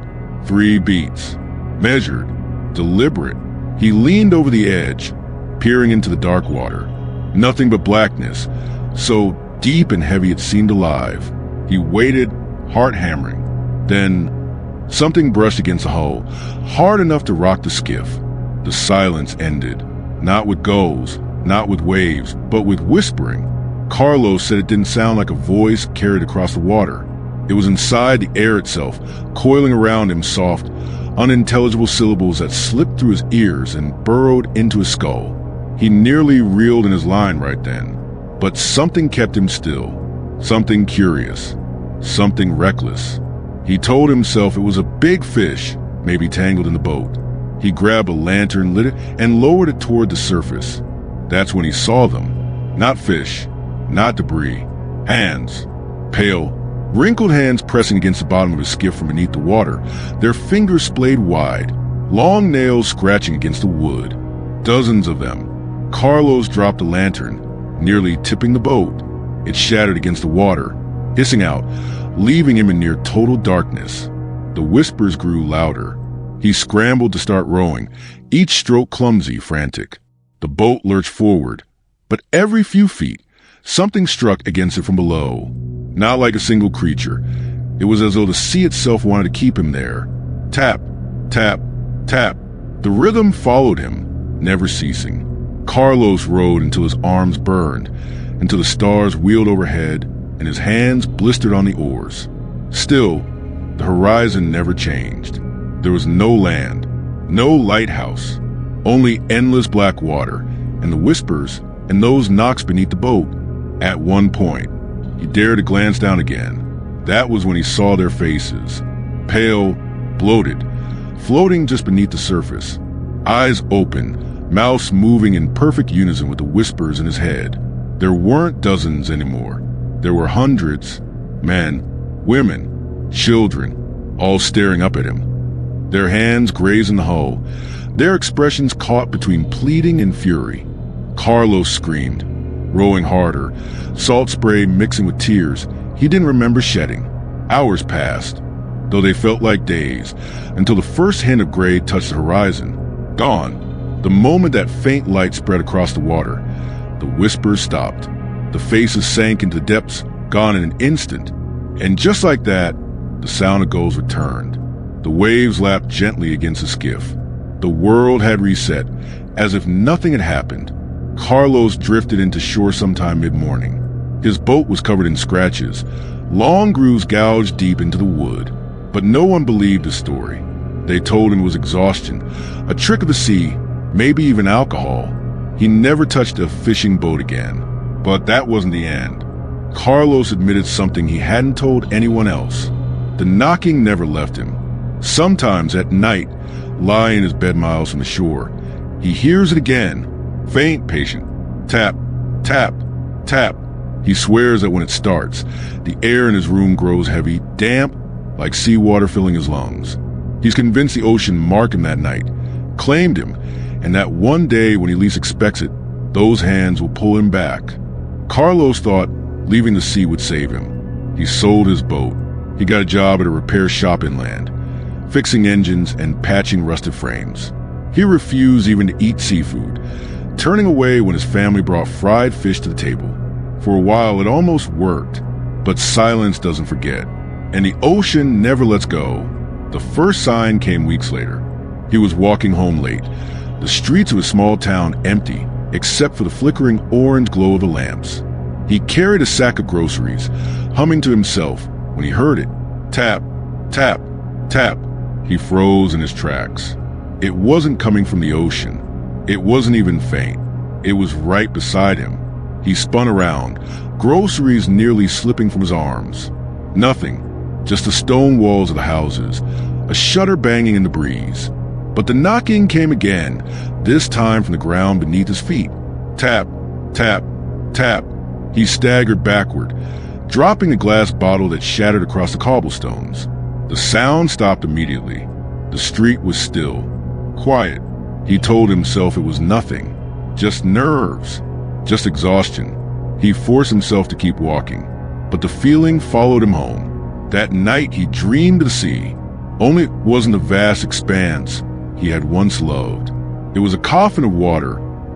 3 beats. Measured, deliberate. He leaned over the edge, peering into the dark water. Nothing but blackness, so deep and heavy it seemed alive. He waited, heart hammering. Then something brushed against the hull, hard enough to rock the skiff. The silence ended, not with gulls, not with waves, but with whispering. Carlos said it didn't sound like a voice carried across the water. It was inside the air itself, coiling around him, soft, unintelligible syllables that slipped through his ears and burrowed into his skull. He nearly reeled in his line right then, but something kept him still, something curious, something reckless. He told himself it was a big fish, maybe tangled in the boat. He grabbed a lantern, lit it, and lowered it toward the surface. That's when he saw them. Not fish, not debris. Hands. Pale, wrinkled hands pressing against the bottom of his skiff from beneath the water, their fingers splayed wide, long nails scratching against the wood. Dozens of them. Carlos dropped the lantern, nearly tipping the boat. It shattered against the water, hissing out, leaving him in near total darkness. The whispers grew louder. He scrambled to start rowing, each stroke clumsy, frantic. The boat lurched forward, but every few feet, something struck against it from below. Not like a single creature. It was as though the sea itself wanted to keep him there. Tap, tap, tap. The rhythm followed him, never ceasing. Carlos rowed until his arms burned, until the stars wheeled overhead, and his hands blistered on the oars. Still, the horizon never changed. There was no land, No lighthouse, only endless black water, and the whispers and those knocks beneath the boat. At one point, he dared to glance down again. That was when he saw their faces, pale, bloated, floating just beneath the surface. Eyes open, mouths moving in perfect unison with the whispers in his head. There weren't dozens anymore. There were hundreds, men, women, children, all staring up at him. Their hands grazing the hull, their expressions caught between pleading and fury. Carlos screamed, rowing harder, salt spray mixing with tears he didn't remember shedding. Hours passed, though they felt like days, until the first hint of gray touched the horizon. Gone. The moment that faint light spread across the water, the whispers stopped. The faces sank into the depths, gone in an instant. And just like that, the sound of gulls returned. The waves lapped gently against the skiff. The world had reset, as if nothing had happened. Carlos drifted into shore sometime mid-morning. His boat was covered in scratches, long grooves gouged deep into the wood. But no one believed his story. They told him it was exhaustion, a trick of the sea, maybe even alcohol. He never touched a fishing boat again. But that wasn't the end. Carlos admitted something he hadn't told anyone else. The knocking never left him. Sometimes at night, lying in his bed miles from the shore, he hears it again. Faint, patient. Tap, tap, tap. He swears that when it starts, the air in his room grows heavy, damp, like seawater filling his lungs. He's convinced the ocean marked him that night, claimed him, and that one day when he least expects it, those hands will pull him back. Carlos thought leaving the sea would save him. He sold his boat. He got a job at a repair shop inland, fixing engines and patching rusted frames. He refused even to eat seafood, turning away when his family brought fried fish to the table. For a while it almost worked, but silence doesn't forget, and the ocean never lets go. The first sign came weeks later. He was walking home late, the streets of his small town empty, except for the flickering orange glow of the lamps. He carried a sack of groceries, humming to himself, when he heard it. Tap, tap, tap. He froze in his tracks. It wasn't coming from the ocean. It wasn't even faint. It was right beside him. He spun around, groceries nearly slipping from his arms. Nothing, just the stone walls of the houses, a shutter banging in the breeze. But the knocking came again, this time from the ground beneath his feet. Tap, tap, tap. He staggered backward, dropping the glass bottle that shattered across the cobblestones. The sound stopped immediately. The street was still, quiet. He told himself it was nothing, just nerves, just exhaustion. He forced himself to keep walking, but the feeling followed him home. That night he dreamed of the sea, only it wasn't the vast expanse he had once loved. It was a coffin of water,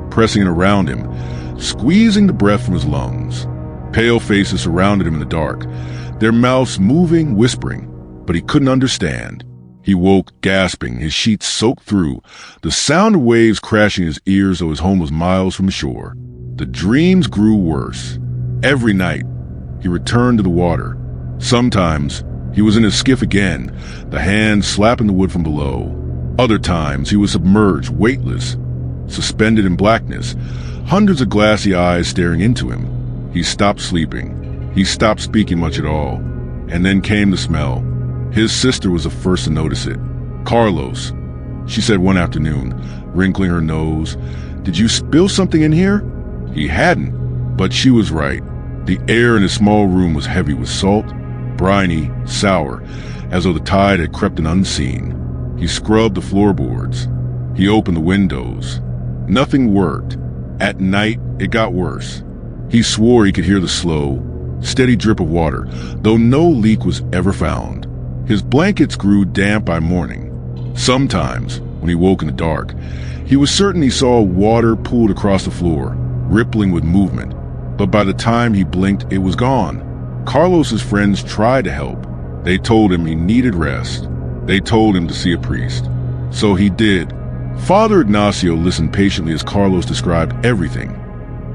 pressing it around him, squeezing the breath from his lungs. Pale faces surrounded him in the dark, their mouths moving, whispering, but he couldn't understand. He woke, gasping, his sheets soaked through, the sound of waves crashing in his ears though his home was miles from the shore. The dreams grew worse. Every night, he returned to the water. Sometimes, he was in his skiff again, the hands slapping the wood from below. Other times, he was submerged, weightless, suspended in blackness, hundreds of glassy eyes staring into him. He stopped sleeping. He stopped speaking much at all. And then came the smell. His sister was the first to notice it. Carlos, she said one afternoon, wrinkling her nose, "Did you spill something in here?" He hadn't, but she was right. The air in his small room was heavy with salt, briny, sour, as though the tide had crept in unseen. He scrubbed the floorboards. He opened the windows. Nothing worked. At night, it got worse. He swore he could hear the slow, steady drip of water, though no leak was ever found. His blankets grew damp by morning. Sometimes, when he woke in the dark, he was certain he saw water pooled across the floor, rippling with movement. But by the time he blinked, it was gone. Carlos's friends tried to help. They told him he needed rest. They told him to see a priest. So he did. Father Ignacio listened patiently as Carlos described everything.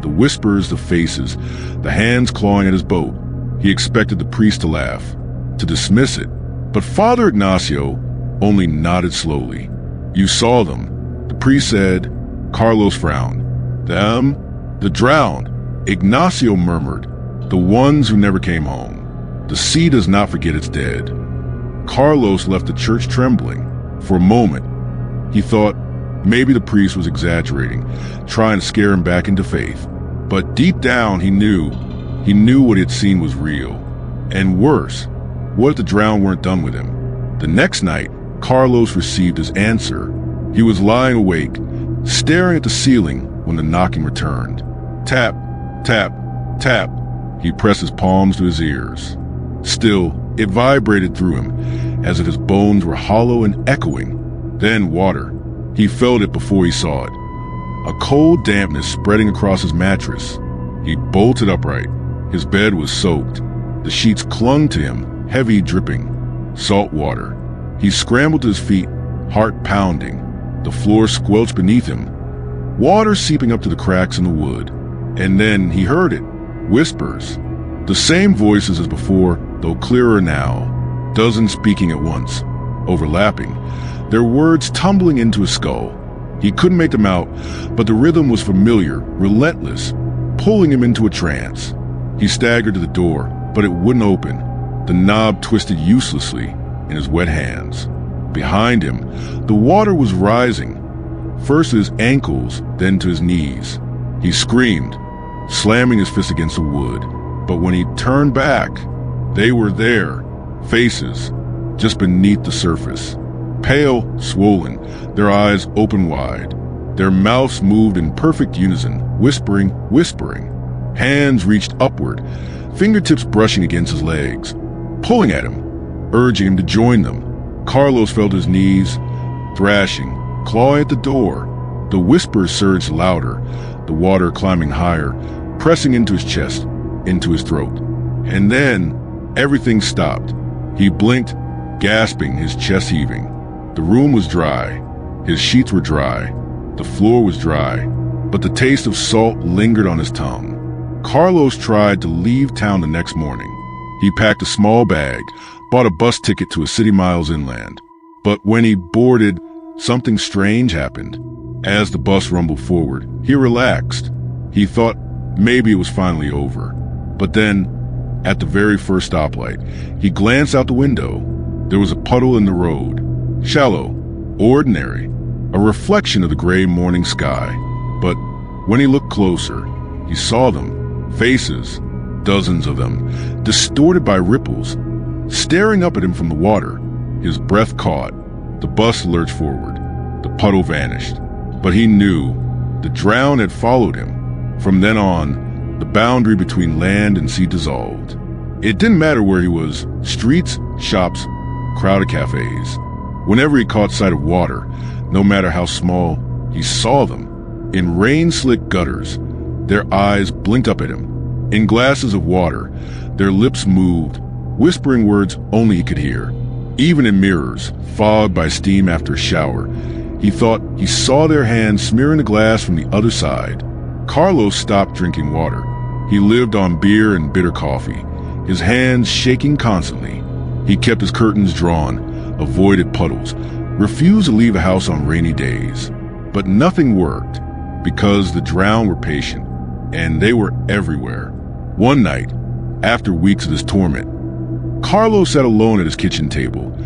The whispers, the faces, the hands clawing at his boat. He expected the priest to laugh, to dismiss it. But Father Ignacio only nodded slowly. "You saw them," the priest said. Carlos frowned. "Them? The drowned," Ignacio murmured. "The ones who never came home. The sea does not forget its dead." Carlos left the church trembling. For a moment, he thought maybe the priest was exaggerating, trying to scare him back into faith. But deep down, he knew what he had seen was real. And worse, what if the drowned weren't done with him? The next night, Carlos received his answer. He was lying awake, staring at the ceiling when the knocking returned. Tap, tap, tap. He pressed his palms to his ears. Still, it vibrated through him, as if his bones were hollow and echoing. Then water. He felt it before he saw it. A cold dampness spreading across his mattress. He bolted upright. His bed was soaked. The sheets clung to him, heavy, dripping. Salt water. He scrambled to his feet, heart pounding. The floor squelched beneath him. Water seeping up to the cracks in the wood. And then he heard it. Whispers. The same voices as before, though clearer now. Dozens speaking at once. Overlapping. Their words tumbling into his skull. He couldn't make them out, but the rhythm was familiar, relentless, pulling him into a trance. He staggered to the door, but it wouldn't open. The knob twisted uselessly in his wet hands. Behind him, the water was rising, first to his ankles, then to his knees. He screamed, slamming his fist against the wood. But when he turned back, they were there, faces, just beneath the surface. Pale, swollen, their eyes open wide. Their mouths moved in perfect unison, whispering, whispering. Hands reached upward, fingertips brushing against his legs, pulling at him, urging him to join them. Carlos felt his knees, thrashing, clawing at the door. The whispers surged louder, the water climbing higher, pressing into his chest, into his throat. And then, everything stopped. He blinked, gasping, his chest heaving. The room was dry. His sheets were dry. The floor was dry. But the taste of salt lingered on his tongue. Carlos tried to leave town the next morning. He packed a small bag, bought a bus ticket to a city miles inland. But when he boarded, something strange happened. As the bus rumbled forward, he relaxed. He thought maybe it was finally over. But then, at the very first stoplight, he glanced out the window. There was a puddle in the road. Shallow, ordinary, a reflection of the gray morning sky. But when he looked closer, he saw them. Faces, dozens of them, distorted by ripples, staring up at him from the water. His breath caught. The bus lurched forward. The puddle vanished. But he knew the drowned had followed him. From then on, the boundary between land and sea dissolved. It didn't matter where he was, streets, shops, crowded cafes. Whenever he caught sight of water, no matter how small, he saw them. In rain-slick gutters, their eyes blinked up at him. In glasses of water, their lips moved, whispering words only he could hear. Even in mirrors, fogged by steam after a shower, he thought he saw their hands smearing the glass from the other side. Carlos stopped drinking water. He lived on beer and bitter coffee, his hands shaking constantly. He kept his curtains drawn, avoided puddles, refused to leave the house on rainy days. But nothing worked, because the drowned were patient, and they were everywhere. One night, after weeks of this torment, Carlos sat alone at his kitchen table,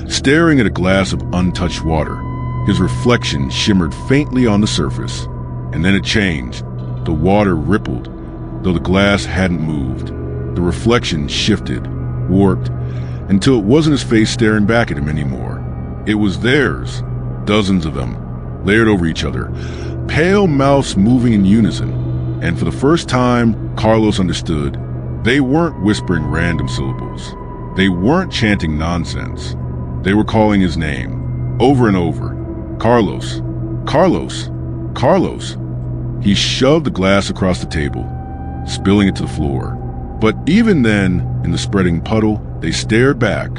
staring at a glass of untouched water. His reflection shimmered faintly on the surface, and then it changed. The water rippled, though the glass hadn't moved. The reflection shifted, warped, until it wasn't his face staring back at him anymore. It was theirs, dozens of them, layered over each other, pale mouths moving in unison. And for the first time, Carlos understood. They weren't whispering random syllables. They weren't chanting nonsense. They were calling his name, over and over. Carlos, Carlos, Carlos. He shoved the glass across the table, spilling it to the floor. But even then, in the spreading puddle, they stared back.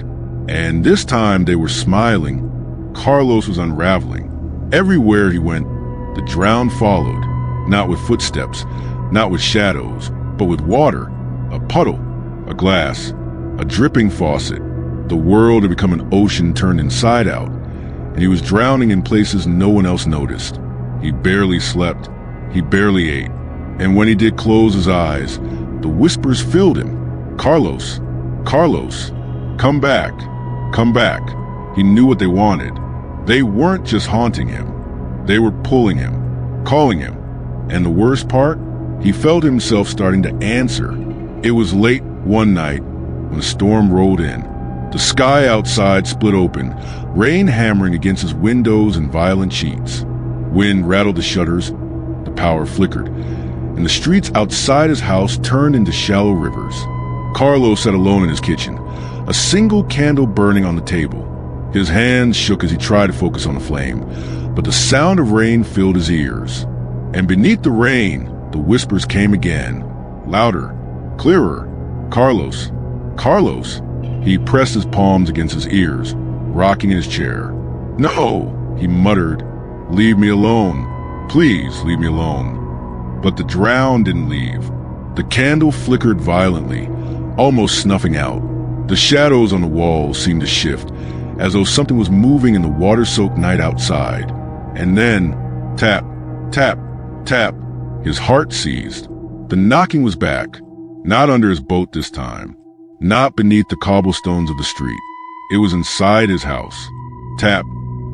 And this time they were smiling. Carlos was unraveling. Everywhere he went, the drowned followed. Not with footsteps, not with shadows, but with water, a puddle, a glass, a dripping faucet. The world had become an ocean turned inside out. and he was drowning in places no one else noticed. He barely slept. He barely ate. And when he did close his eyes, the whispers filled him. Carlos, Carlos, come back, come back. He knew what they wanted. They weren't just haunting him. They were pulling him, calling him. And the worst part, he felt himself starting to answer. It was late one night when a storm rolled in. The sky outside split open, rain hammering against his windows in violent sheets. Wind rattled the shutters, the power flickered, and the streets outside his house turned into shallow rivers. Carlos sat alone in his kitchen, a single candle burning on the table. His hands shook as he tried to focus on the flame, but the sound of rain filled his ears. And beneath the rain, the whispers came again, louder, clearer. Carlos, Carlos. He pressed his palms against his ears, rocking in his chair. No, he muttered. Leave me alone. Please leave me alone. But the drown didn't leave. The candle flickered violently, almost snuffing out. The shadows on the walls seemed to shift, as though something was moving in the water-soaked night outside. And then, tap, tap, tap. His heart seized. The knocking was back, not under his boat this time, not beneath the cobblestones of the street. It was inside his house. Tap,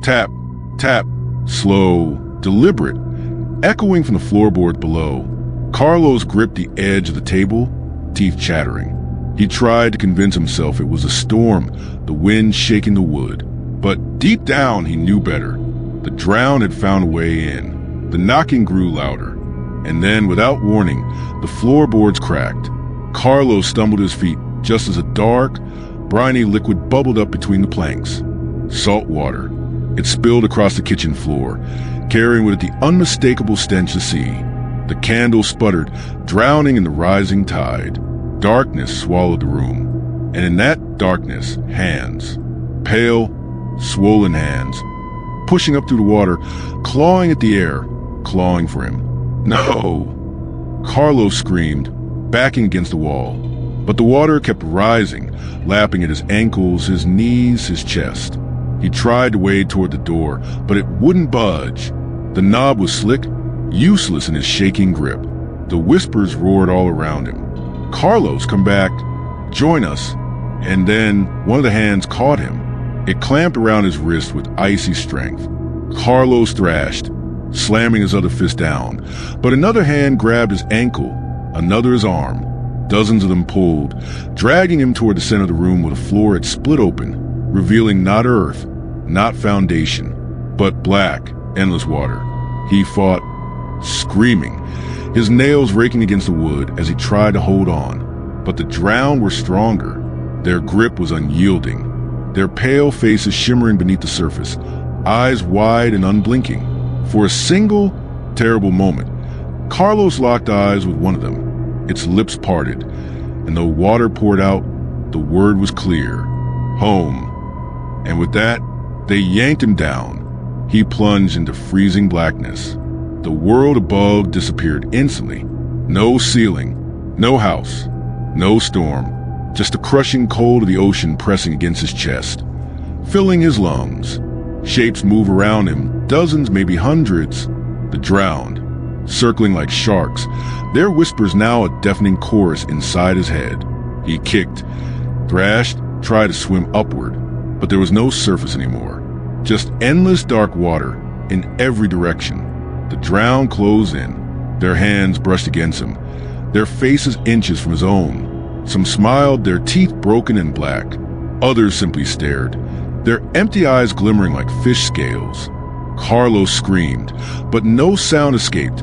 tap, tap, slow, deliberate, echoing from the floorboard below. Carlos gripped the edge of the table, teeth chattering. He tried to convince himself it was a storm, the wind shaking the wood. But deep down he knew better. The drown had found a way in. The knocking grew louder. And then, without warning, the floorboards cracked. Carlos stumbled to his feet just as a dark, briny liquid bubbled up between the planks. Salt water. It spilled across the kitchen floor, carrying with it the unmistakable stench of sea. The candle sputtered, drowning in the rising tide. Darkness swallowed the room. And in that darkness, hands. Pale, swollen hands. Pushing up through the water, clawing at the air, clawing for him. No! Carlos screamed, backing against the wall. But the water kept rising, lapping at his ankles, his knees, his chest. He tried to wade toward the door, but it wouldn't budge. The knob was slick, useless in his shaking grip. The whispers roared all around him. Carlos, come back. Join us. And then one of the hands caught him. It clamped around his wrist with icy strength. Carlos thrashed, slamming his other fist down. But another hand grabbed his ankle, another his arm. Dozens of them pulled, dragging him toward the center of the room where the floor had split open, revealing not earth, not foundation, but black, endless water. He fought, screaming, his nails raking against the wood as he tried to hold on. But the drowned were stronger. Their grip was unyielding, their pale faces shimmering beneath the surface, eyes wide and unblinking. For a single, terrible moment, Carlos locked eyes with one of them. Its lips parted, and though water poured out, the word was clear. Home. And with that, they yanked him down. He plunged into freezing blackness. The world above disappeared instantly. No ceiling, no house, no storm, just the crushing cold of the ocean pressing against his chest, filling his lungs. Shapes move around him, dozens, maybe hundreds. The drowned, circling like sharks, their whispers now a deafening chorus inside his head. He kicked, thrashed, tried to swim upward, but there was no surface anymore. Just endless dark water in every direction. The drowned closed in. Their hands brushed against him, their faces inches from his own. Some smiled, their teeth broken and black. Others simply stared, their empty eyes glimmering like fish scales. Carlos screamed, but no sound escaped,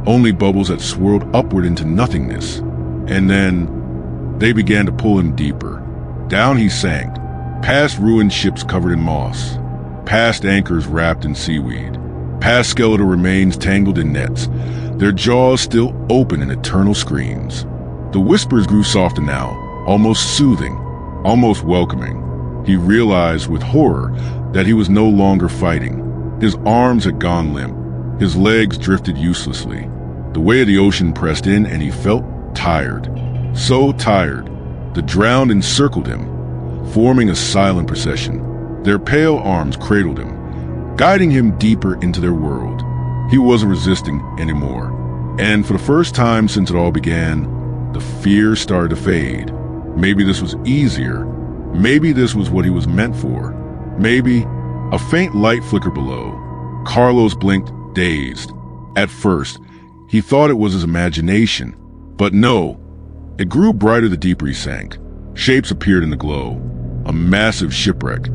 only bubbles that swirled upward into nothingness. And then they began to pull him deeper. Down he sank, past ruined ships covered in moss, past anchors wrapped in seaweed, past skeletal remains tangled in nets, their jaws still open in eternal screams. The whispers grew softer now, almost soothing, almost welcoming. He realized with horror that he was no longer fighting. His arms had gone limp. His legs drifted uselessly. The weight of the ocean pressed in, and he felt tired. So tired. The drowned encircled him, forming a silent procession. Their pale arms cradled him, guiding him deeper into their world. He wasn't resisting anymore. And for the first time since it all began, the fear started to fade. Maybe this was easier. Maybe this was what he was meant for. Maybe. A faint light flickered below. Carlos blinked, dazed. At first, he thought it was his imagination. But no. It grew brighter the deeper he sank. Shapes appeared in the glow. A massive shipwreck.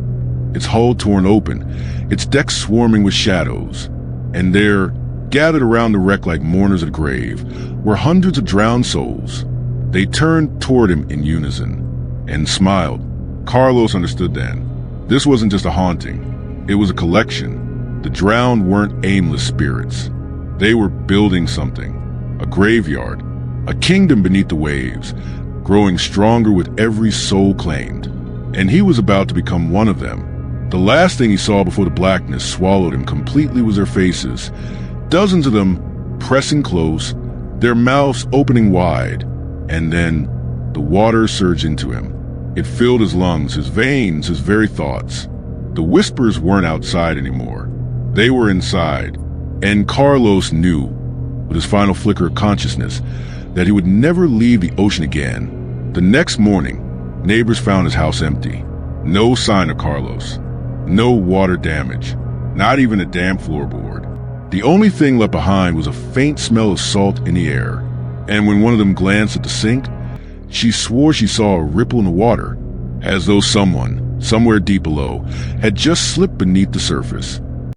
Its hull torn open, its deck swarming with shadows. And there, gathered around the wreck like mourners at a grave, were hundreds of drowned souls. They turned toward him in unison and smiled. Carlos understood then. This wasn't just a haunting. It was a collection. The drowned weren't aimless spirits. They were building something. A graveyard. A kingdom beneath the waves, growing stronger with every soul claimed. And he was about to become one of them. The last thing he saw before the blackness swallowed him completely was their faces. Dozens of them pressing close, their mouths opening wide. And then the water surged into him. It filled his lungs, his veins, his very thoughts. The whispers weren't outside anymore. They were inside. And Carlos knew, with his final flicker of consciousness, that he would never leave the ocean again. The next morning, neighbors found his house empty. No sign of Carlos. No water damage. Not even a damp floorboard. The only thing left behind was a faint smell of salt in the air. And when one of them glanced at the sink, she swore she saw a ripple in the water, as though someone, somewhere deep below, had just slipped beneath the surface.